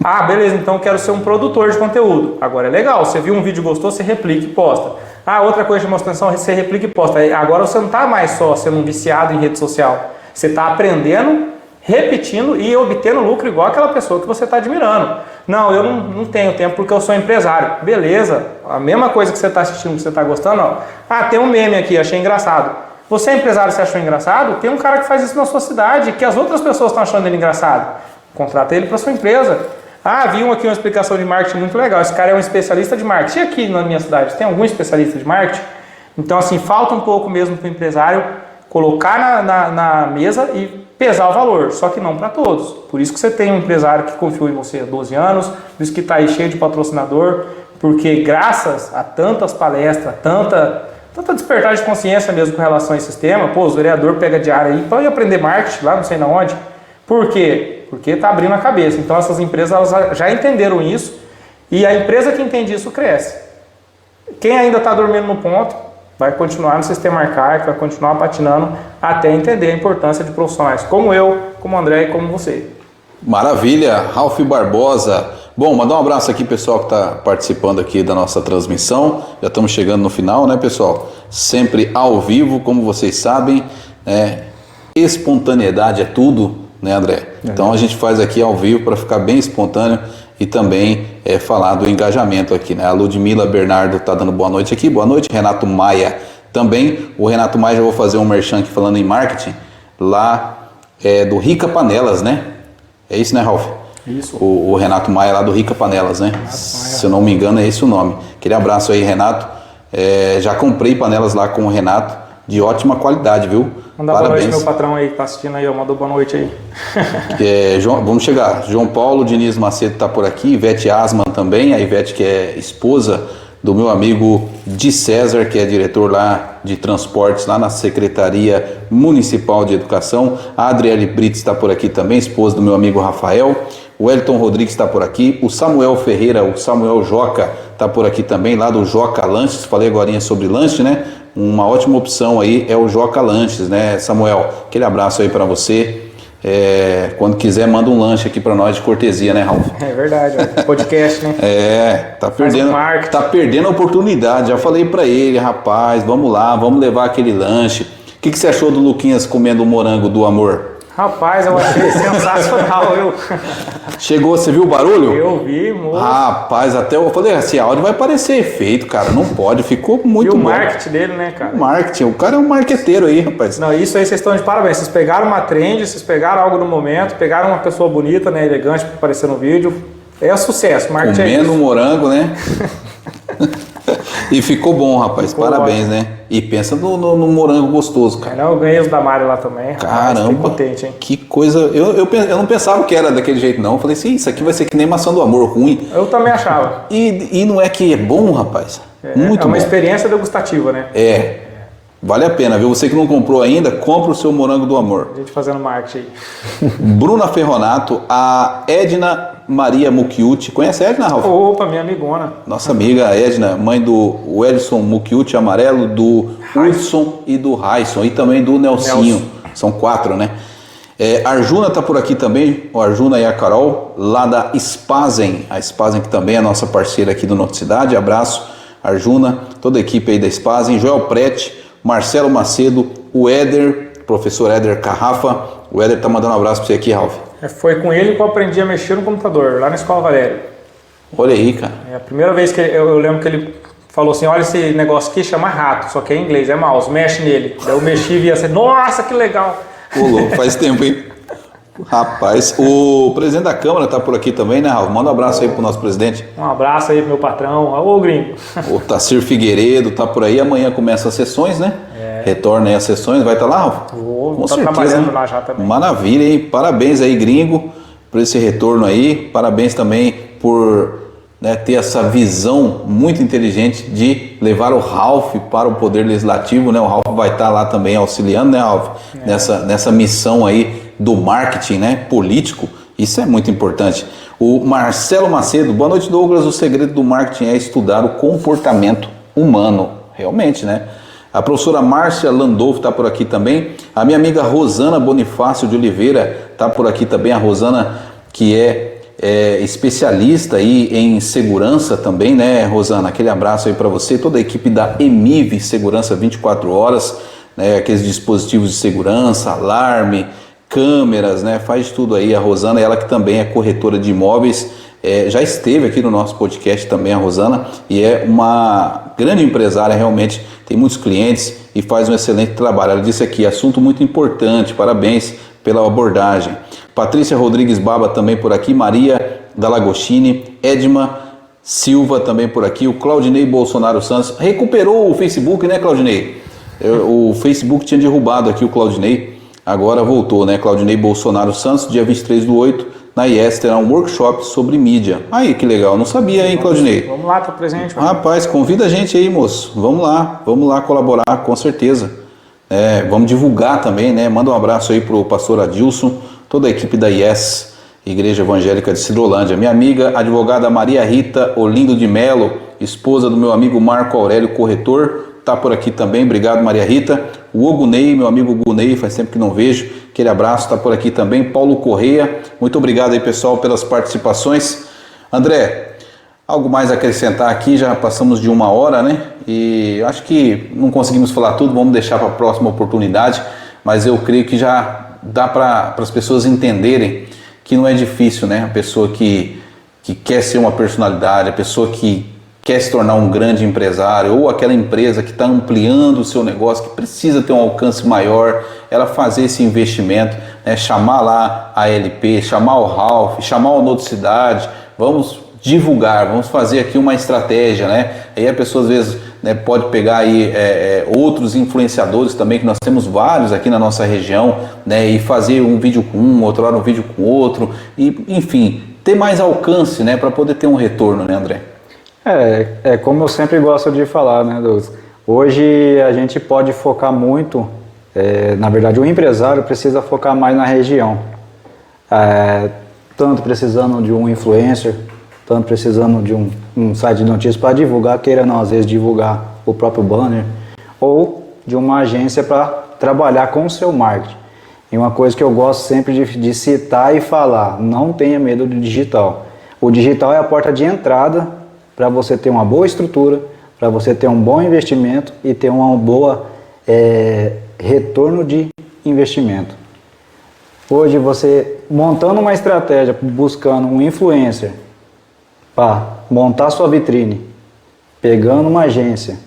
Ah, beleza, então eu quero ser um produtor de conteúdo. Agora é legal, você viu um vídeo, gostou, você replica e posta. Ah, outra coisa de chamar atenção, você replica e posta. Agora você não está mais só sendo um viciado em rede social. Você está aprendendo, repetindo e obtendo lucro igual aquela pessoa que você está admirando. Não, eu não tenho tempo porque eu sou empresário. Beleza, a mesma coisa que você está assistindo, que você está gostando, ó. Ah, tem um meme aqui, achei engraçado. Você é empresário, você achou engraçado? Tem um cara que faz isso na sua cidade, que as outras pessoas estão achando ele engraçado. Contrata ele para sua empresa. Ah, vi aqui uma explicação de marketing muito legal. Esse cara é um especialista de marketing. E aqui na minha cidade, tem algum especialista de marketing? Então, assim, falta um pouco mesmo para o empresário colocar na mesa e pesar o valor, só que não para todos. Por isso que você tem um empresário que confiou em você há 12 anos, por isso que está aí cheio de patrocinador, porque graças a tantas palestras, tanta despertar de consciência mesmo com relação a esse sistema, os vereadores pegam diária aí para ir aprender marketing lá não sei na onde. Por quê? Porque está abrindo a cabeça. Então essas empresas elas já entenderam isso e a empresa que entende isso cresce. Quem ainda está dormindo no ponto vai continuar no sistema arcaico, vai continuar patinando até entender a importância de profissionais como eu, como o André e como você. Maravilha, Ralf Barbosa. Bom, mandar um abraço aqui pessoal que está participando aqui da nossa transmissão. Já estamos chegando no final, né, pessoal? Sempre ao vivo, como vocês sabem, né? Espontaneidade é tudo, né, André? Então a gente faz aqui ao vivo para ficar bem espontâneo e também falar do engajamento aqui, né? A Ludmila Bernardo está dando boa noite aqui. Boa noite, Renato Maia também. O Renato Maia, já vou fazer um merchan aqui falando em marketing, lá do Rica Panelas, né? É isso, né, Ralf? Isso. O Renato Maia lá do Rica Panelas, né? Se eu não me engano é esse o nome. Aquele abraço aí, Renato. Já comprei panelas lá com o Renato, de ótima qualidade, viu? Mandar boa noite pro meu patrão aí que tá assistindo aí, mandou boa noite aí. Vamos chegar. João Paulo Diniz Macedo tá por aqui, Ivete Asman também, a Ivete que é esposa do meu amigo Di César, que é diretor lá de transportes, lá na Secretaria Municipal de Educação. A Adriele Brits está por aqui também, esposa do meu amigo Rafael. O Elton Rodrigues está por aqui. O Samuel Ferreira, o Samuel Joca, está por aqui também, lá do Joca Lanches. Falei agora sobre lanche, né? Uma ótima opção aí é o Joca Lanches, né, Samuel? Aquele abraço aí para você. Quando quiser, manda um lanche aqui para nós de cortesia, né, Ralf? É verdade, podcast, né? Tá perdendo a oportunidade. Já falei para ele, rapaz, vamos lá, vamos levar aquele lanche. O que você achou do Luquinhas comendo o morango do amor? Rapaz, eu achei sensacional, viu? Chegou, você viu o barulho? Eu vi, moço. Rapaz, até eu falei assim, a áudio vai parecer efeito, cara, não pode, ficou muito bom. E o marketing dele, né, cara? O marketing, o cara é um marqueteiro aí, rapaz. Não, isso aí vocês estão de parabéns, vocês pegaram uma trend, vocês pegaram algo no momento, pegaram uma pessoa bonita, né, elegante para aparecer no vídeo, é sucesso, marketing comendo um morango, né? E ficou bom, rapaz, ficou parabéns, ótimo, né? E pensa no morango gostoso, cara. Eu ganhei os da Mari lá também. Caramba, fiquei contente, hein? Que coisa. Eu não pensava que era daquele jeito, não. Eu falei assim, isso aqui vai ser que nem maçã do amor, ruim. Eu também achava. E não é que é bom, rapaz? Muito bom. É uma experiência degustativa, né? Vale a pena, viu? Você que não comprou ainda, compra o seu morango do amor. A gente fazendo marketing aí. Bruna Ferronato, a Edna Maria Mucchiuti. Conhece a Edna, Ralf? Opa, minha amigona. Nossa amiga Edna, mãe do Edson Mucchiuti Amarelo, do Hudson e do Raison, e também do Nelsinho. São 4, né? Arjuna tá por aqui também, o Arjuna e a Carol, lá da Spazen. A Spazen que também é nossa parceira aqui do Noticidade. Abraço, Arjuna, toda a equipe aí da Spazen. Joel Prete, Marcelo Macedo, o Éder, professor Éder Carrafa. O Éder tá mandando um abraço para você aqui, Ralf. Foi com ele que eu aprendi a mexer no computador, lá na Escola Valério. Olha aí, cara. A primeira vez que eu lembro que ele falou assim, olha esse negócio aqui, chama rato, só que é em inglês, é mouse, mexe nele. Daí eu mexi e vi assim, nossa, que legal. Ô, louco, faz tempo, hein? Rapaz, o presidente da Câmara tá por aqui também, né, Ralf? Manda um abraço aí pro nosso presidente. Um abraço aí pro meu patrão, ô gringo. O Tacir Figueiredo tá por aí, amanhã começa as sessões, né? Retorna aí as sessões, vai estar lá, Ralf? Vou, com tá certeza, trabalhando lá já também. Maravilha, hein? Parabéns aí, gringo, por esse retorno aí. Parabéns também por ter essa visão muito inteligente de levar o Ralf para o Poder Legislativo, né? O Ralf vai estar lá também auxiliando, né, Ralf? Nessa missão aí do marketing, né, político. Isso é muito importante. O Marcelo Macedo, boa noite, Douglas. O segredo do marketing é estudar o comportamento humano. Realmente, né? A professora Márcia Landolfo está por aqui também. A minha amiga Rosana Bonifácio de Oliveira está por aqui também. A Rosana, que é especialista aí em segurança também, né, Rosana? Aquele abraço aí para você. Toda a equipe da EMIV Segurança 24 Horas, né? Aqueles dispositivos de segurança, alarme, câmeras, né? Faz tudo aí. A Rosana, ela que também é corretora de imóveis, já esteve aqui no nosso podcast também, a Rosana, e é uma grande empresária, realmente tem muitos clientes e faz um excelente trabalho. Ela disse aqui, assunto muito importante, parabéns pela abordagem. Patrícia Rodrigues Baba também por aqui, Maria Dalagostini, Edma Silva também por aqui, o Claudinei Bolsonaro Santos, recuperou o Facebook, né, Claudinei? O Facebook tinha derrubado aqui o Claudinei, agora voltou, né? Claudinei Bolsonaro Santos, dia 23/8, na IES terá um workshop sobre mídia. Aí, que legal, não sabia, hein, Claudinei? Vamos lá, tá presente. Rapaz, convida a gente aí, moço. Vamos lá colaborar, com certeza. Vamos divulgar também, né? Manda um abraço aí pro pastor Adilson, toda a equipe da IES, Igreja Evangélica de Cidrolândia. Minha amiga, advogada Maria Rita Olindo de Melo, esposa do meu amigo Marco Aurélio, corretor, tá por aqui também. Obrigado, Maria Rita. O Ogunei, meu amigo Gunei, faz tempo que não vejo. Aquele abraço, tá por aqui também. Paulo Correia, muito obrigado aí, pessoal, pelas participações. André, algo mais a acrescentar aqui? Já passamos de 1 hora, né? E acho que não conseguimos falar tudo, vamos deixar para a próxima oportunidade, mas eu creio que já dá para as pessoas entenderem que não é difícil, né? A pessoa que quer ser uma personalidade, a pessoa que quer se tornar um grande empresário, ou aquela empresa que está ampliando o seu negócio, que precisa ter um alcance maior, ela fazer esse investimento, né? Chamar lá a LP, chamar o Ralph, chamar o Noticidade, vamos divulgar, vamos fazer aqui uma estratégia, né? Aí a pessoa às vezes, né, pode pegar aí outros influenciadores também, que nós temos vários aqui na nossa região, né, e fazer um vídeo com um, outra hora um vídeo com outro, e enfim, ter mais alcance, né, para poder ter um retorno, né, André? Como eu sempre gosto de falar, né, Douglas? Hoje a gente pode focar muito, na verdade o empresário precisa focar mais na região, tanto precisando de um influencer, tanto precisando de um site de notícias para divulgar, queira não, às vezes divulgar o próprio banner, ou de uma agência para trabalhar com o seu marketing. E uma coisa que eu gosto sempre de citar e falar, não tenha medo do digital. O digital é a porta de entrada para você ter uma boa estrutura, para você ter um bom investimento e ter uma boa retorno de investimento. Hoje você montando uma estratégia, buscando um influencer, para montar sua vitrine, pegando uma agência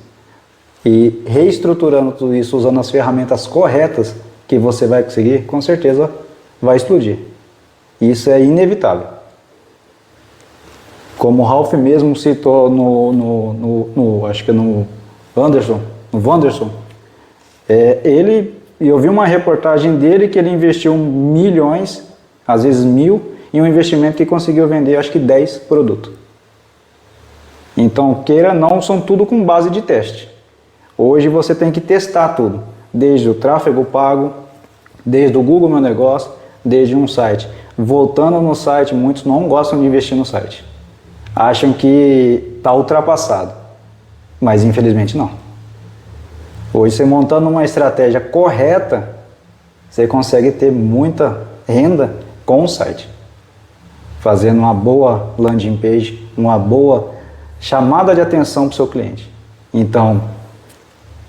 e reestruturando tudo isso usando as ferramentas corretas que você vai conseguir, com certeza vai explodir. Isso é inevitável. Como o Ralph mesmo citou acho que no Wanderson, eu vi uma reportagem dele que ele investiu milhões, às vezes 1.000, em um investimento que conseguiu vender acho que 10 produtos. Então, queira não, são tudo com base de teste. Hoje você tem que testar tudo, desde o tráfego pago, desde o Google Meu Negócio, desde um site. Voltando no site, muitos não gostam de investir no site. Acham que está ultrapassado, mas infelizmente não. Hoje você montando uma estratégia correta, você consegue ter muita renda com o site. Fazendo uma boa landing page, uma boa chamada de atenção para o seu cliente. Então,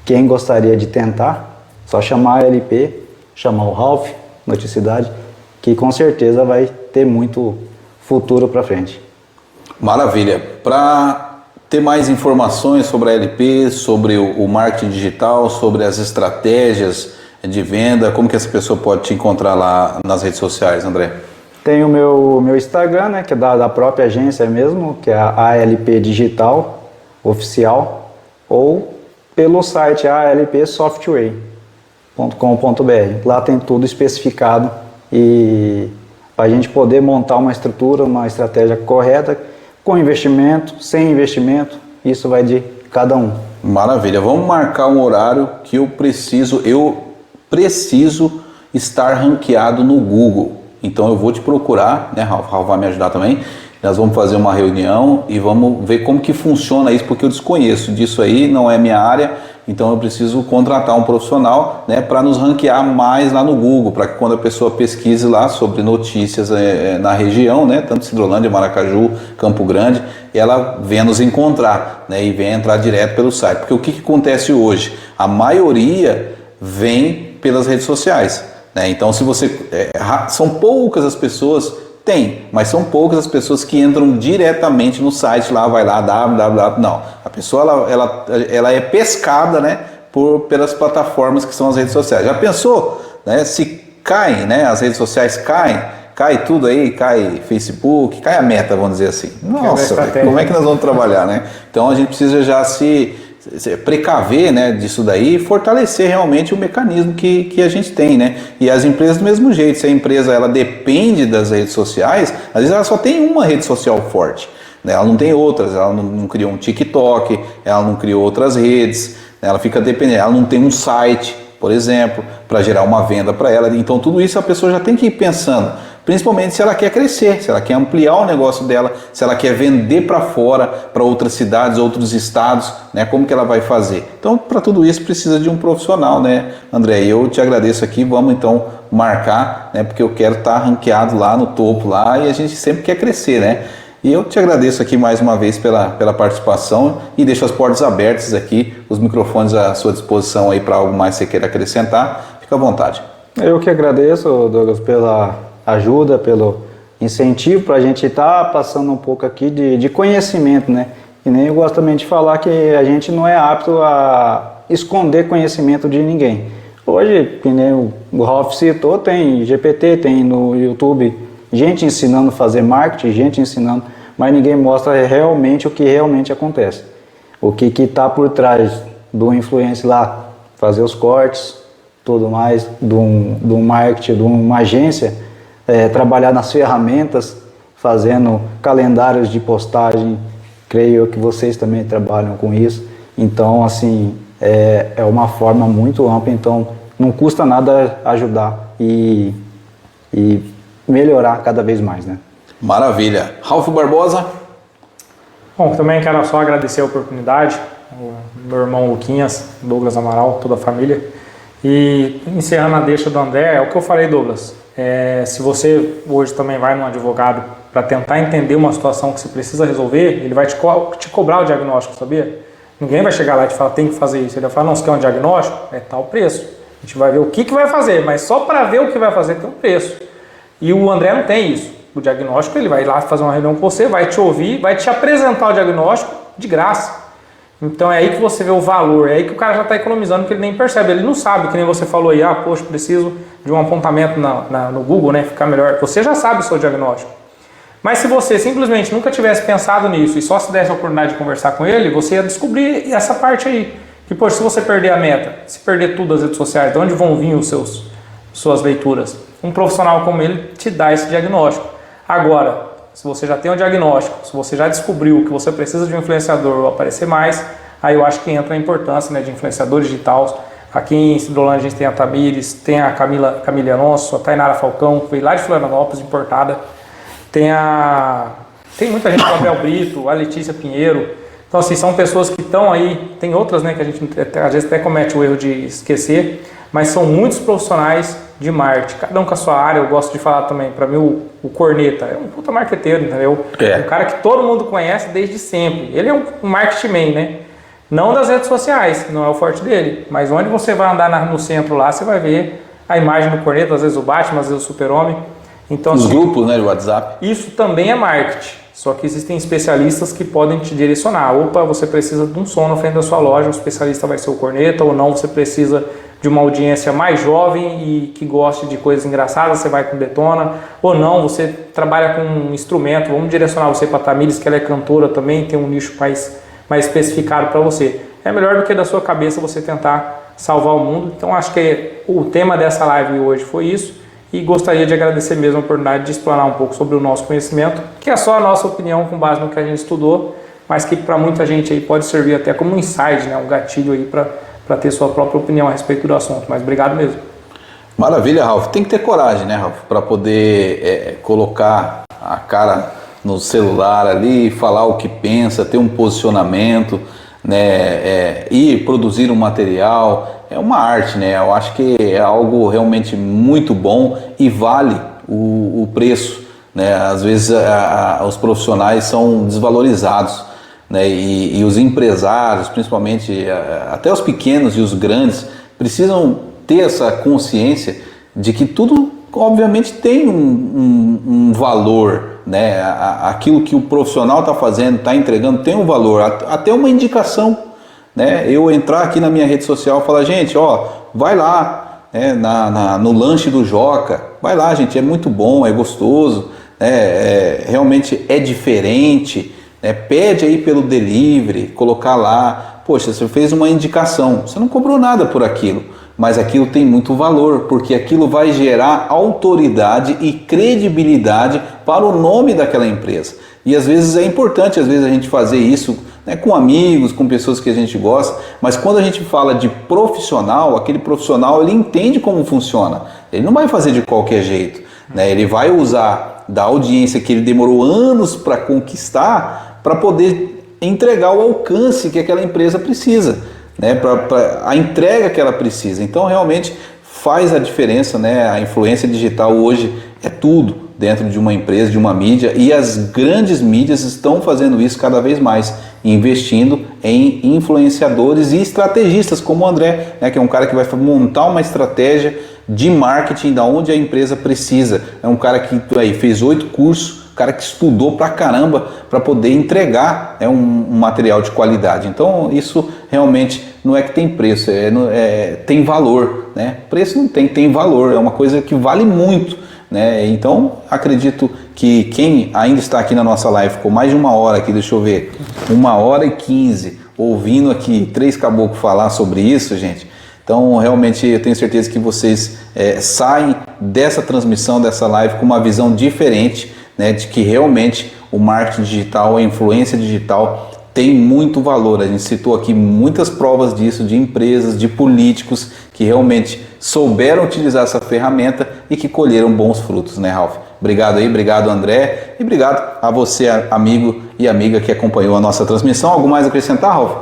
quem gostaria de tentar, só chamar a LP, chamar o Ralph, Noticidade, que com certeza vai ter muito futuro para frente. Maravilha. Para ter mais informações sobre a LP, sobre o marketing digital, sobre as estratégias de venda, como que essa pessoa pode te encontrar lá nas redes sociais, André? Tem o meu Instagram, né, que é da própria agência mesmo, que é a ALP Digital Oficial, ou pelo site alpsoftware.com.br. Lá tem tudo especificado e para a gente poder montar uma estrutura, uma estratégia correta, com investimento, sem investimento, isso vai de cada um. Maravilha. Vamos marcar um horário que eu preciso estar ranqueado no Google. Então eu vou te procurar, né, Ralph? Ralph vai me ajudar também. Nós vamos fazer uma reunião e vamos ver como que funciona isso, porque eu desconheço disso aí, não é minha área, então eu preciso contratar um profissional, né, para nos ranquear mais lá no Google, para que quando a pessoa pesquise lá sobre notícias na região, né, tanto Cidrolândia, Maracaju, Campo Grande, ela venha nos encontrar, né, e venha entrar direto pelo site. Porque o que acontece hoje? A maioria vem pelas redes sociais. Então, se você são poucas as pessoas, mas são poucas as pessoas que entram diretamente no site, lá vai lá, www, não. A pessoa ela é pescada, né, pelas plataformas que são as redes sociais. Já pensou, né, se caem, né, as redes sociais cai tudo aí, cai Facebook, cai a meta, vamos dizer assim. Nossa, como é que nós vamos trabalhar, né? Então a gente precisa já se precaver, né, disso daí e fortalecer realmente o mecanismo que a gente tem, né? E as empresas do mesmo jeito, se a empresa ela depende das redes sociais, às vezes ela só tem uma rede social forte, né? Ela não tem outras, ela não criou um TikTok, ela não criou outras redes, né? Ela fica dependendo, ela não tem um site, por exemplo, para gerar uma venda para ela. Então tudo isso a pessoa já tem que ir pensando, principalmente se ela quer crescer, se ela quer ampliar o negócio dela, se ela quer vender para fora, para outras cidades, outros estados, né? Como que ela vai fazer? Então, para tudo isso precisa de um profissional, né, André? Eu te agradeço aqui, vamos então marcar, né? Porque eu quero estar ranqueado lá no topo lá e a gente sempre quer crescer, né? E eu te agradeço aqui mais uma vez pela participação e deixo as portas abertas aqui, os microfones à sua disposição aí para algo mais que você queira acrescentar. Fica à vontade. Eu que agradeço, Douglas, pela ajuda, pelo incentivo para a gente estar passando um pouco aqui de conhecimento, né? E nem eu gosto também de falar que a gente não é apto a esconder conhecimento de ninguém. Hoje, que nem o Ralf citou, tem GPT, tem no YouTube gente ensinando a fazer marketing, gente ensinando, mas ninguém mostra realmente o que realmente acontece. O que está por trás do influencer lá, fazer os cortes, tudo mais, do marketing, de uma agência, trabalhar nas ferramentas, fazendo calendários de postagem. Creio que vocês também trabalham com isso. Então, assim, é uma forma muito ampla. Então, não custa nada ajudar e melhorar cada vez mais, né? Maravilha. Ralf Barbosa? Bom, também quero só agradecer a oportunidade, o meu irmão Luquinhas, Douglas Amaral, toda a família. E encerrando a deixa do André, é o que eu falei, Douglas. Se você hoje também vai num advogado para tentar entender uma situação que você precisa resolver, ele vai te cobrar o diagnóstico, sabia? Ninguém vai chegar lá e te falar, tem que fazer isso. Ele vai falar, não, você quer um diagnóstico? É tal preço. A gente vai ver o que vai fazer, mas só para ver o que vai fazer tem um preço. E o André não tem isso. O diagnóstico, ele vai lá fazer uma reunião com você, vai te ouvir, vai te apresentar o diagnóstico de graça. Então é aí que você vê o valor, é aí que o cara já está economizando, que ele nem percebe, ele não sabe, que nem você falou aí, poxa, preciso de um apontamento no Google, né, ficar melhor. Você já sabe o seu diagnóstico. Mas se você simplesmente nunca tivesse pensado nisso e só se desse a oportunidade de conversar com ele, você ia descobrir essa parte aí. Que, poxa, se você perder a meta, se perder tudo as redes sociais, de onde vão vir suas leituras? Um profissional como ele te dá esse diagnóstico. Agora, se você já tem um diagnóstico, se você já descobriu que você precisa de um influenciador ou aparecer mais, aí eu acho que entra a importância, né, de influenciador digital. Aqui em Cidrolândia a gente tem a Tamires, tem a Camila Alonso, a Tainara Falcão, que veio lá de Florianópolis, importada. Tem muita gente, o Gabriel Brito, a Letícia Pinheiro. Então, assim, são pessoas que estão aí, tem outras, né, que a gente às vezes até comete o erro de esquecer, mas são muitos profissionais de marketing, cada um com a sua área. Eu gosto de falar também, para mim o Corneta é um puta marqueteiro, entendeu? Um cara que todo mundo conhece desde sempre. Ele é um marketing man, né? Não das redes sociais, não é o forte dele, mas onde você vai andar no centro lá, você vai ver a imagem do Corneta, às vezes o Batman, às vezes o Super-Homem. Então, os assim, grupos, né, de WhatsApp. Isso também é marketing, só que existem especialistas que podem te direcionar. Opa, você precisa de um som na frente da sua loja, o especialista vai ser o Corneta, ou não, você precisa de uma audiência mais jovem e que goste de coisas engraçadas, você vai com Detona, ou não, você trabalha com um instrumento, vamos direcionar você para a Tamires, que ela é cantora também, tem um nicho mais especificado para você. É melhor do que da sua cabeça você tentar salvar o mundo. Então acho que o tema dessa live hoje foi isso, e gostaria de agradecer mesmo a oportunidade de explanar um pouco sobre o nosso conhecimento, que é só a nossa opinião com base no que a gente estudou, mas que para muita gente aí pode servir até como um insight, né, um gatilho aí para ter sua própria opinião a respeito do assunto. Mas obrigado mesmo. Maravilha, Ralf. Tem que ter coragem, né, Ralf, para poder colocar a cara no celular ali, falar o que pensa, ter um posicionamento, né, e produzir um material. É uma arte, né? Eu acho que é algo realmente muito bom e vale o preço, né? Às vezes os profissionais são desvalorizados, né? E os empresários, principalmente até os pequenos e os grandes, precisam ter essa consciência de que tudo, obviamente, tem um valor, né? Aquilo que o profissional está fazendo, está entregando, tem um valor, até uma indicação. Né? Eu entrar aqui na minha rede social e falar, gente, vai lá, né, no lanche do Joca, vai lá, gente, é muito bom, é gostoso, né, realmente é diferente, né, pede aí pelo delivery, colocar lá, poxa, você fez uma indicação, você não cobrou nada por aquilo, mas aquilo tem muito valor, porque aquilo vai gerar autoridade e credibilidade para o nome daquela empresa. E às vezes é importante, às vezes a gente fazer isso, né, com amigos, com pessoas que a gente gosta, mas quando a gente fala de profissional, aquele profissional ele entende como funciona, ele não vai fazer de qualquer jeito, né, ele vai usar da audiência que ele demorou anos para conquistar, para poder entregar o alcance que aquela empresa precisa, né, para a entrega que ela precisa. Então realmente faz a diferença, né, a influência digital hoje é tudo dentro de uma empresa, de uma mídia, e as grandes mídias estão fazendo isso cada vez mais, investindo em influenciadores e estrategistas como o André, né, que é um cara que vai montar uma estratégia de marketing da onde a empresa precisa. É um cara que fez 8 cursos cara que estudou pra caramba para poder entregar um material de qualidade. Então isso realmente não é que tem preço, tem valor, né? Preço não tem valor, é uma coisa que vale muito, né? Então acredito que quem ainda está aqui na nossa live com mais de 1 hora aqui, deixa eu ver, 1h15 ouvindo aqui 3 caboclos falar sobre isso, gente. Então realmente eu tenho certeza que vocês saem dessa transmissão, dessa live com uma visão diferente, né, de que realmente o marketing digital, a influência digital tem muito valor. A gente citou aqui muitas provas disso, de empresas, de políticos que realmente souberam utilizar essa ferramenta e que colheram bons frutos, né, Ralf? Obrigado aí, obrigado André e obrigado a você, amigo e amiga que acompanhou a nossa transmissão. Algo mais a acrescentar, Ralf?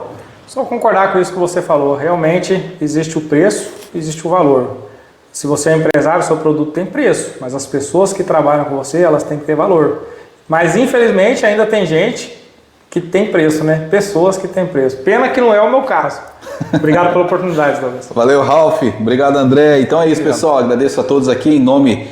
Só concordar com isso que você falou. Realmente existe o preço, existe o valor. Se você é empresário, seu produto tem preço, mas as pessoas que trabalham com você, elas têm que ter valor. Mas infelizmente ainda tem gente que tem preço, né? Pessoas que têm preço. Pena que não é o meu caso. Obrigado pela oportunidade, Douglas. Valeu, Ralf. Obrigado, André. Então é isso, pessoal. Agradeço a todos aqui em nome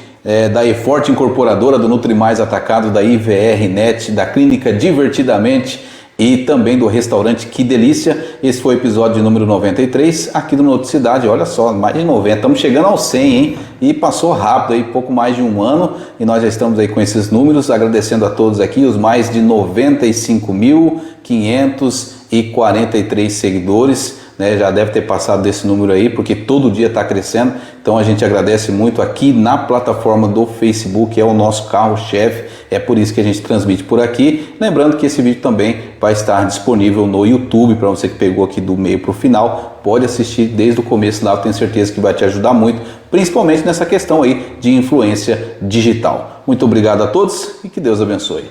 da eForte Incorporadora, do Nutrimais Atacado, da IVR-Net, da Clínica Divertidamente e também do restaurante Que Delícia. Esse foi o episódio número 93 aqui do Noticidade. Olha só, mais de 90, estamos chegando aos 100, hein? E passou rápido aí, pouco mais de 1 ano e nós já estamos aí com esses números, agradecendo a todos aqui, os mais de 95.543 seguidores, né? Já deve ter passado desse número aí, porque todo dia está crescendo, então a gente agradece muito aqui na plataforma do Facebook, é o nosso carro-chefe, é por isso que a gente transmite por aqui. Lembrando que esse vídeo também vai estar disponível no YouTube, para você que pegou aqui do meio para o final, pode assistir desde o começo lá, eu tenho certeza que vai te ajudar muito, principalmente nessa questão aí de influência digital. Muito obrigado a todos e que Deus abençoe.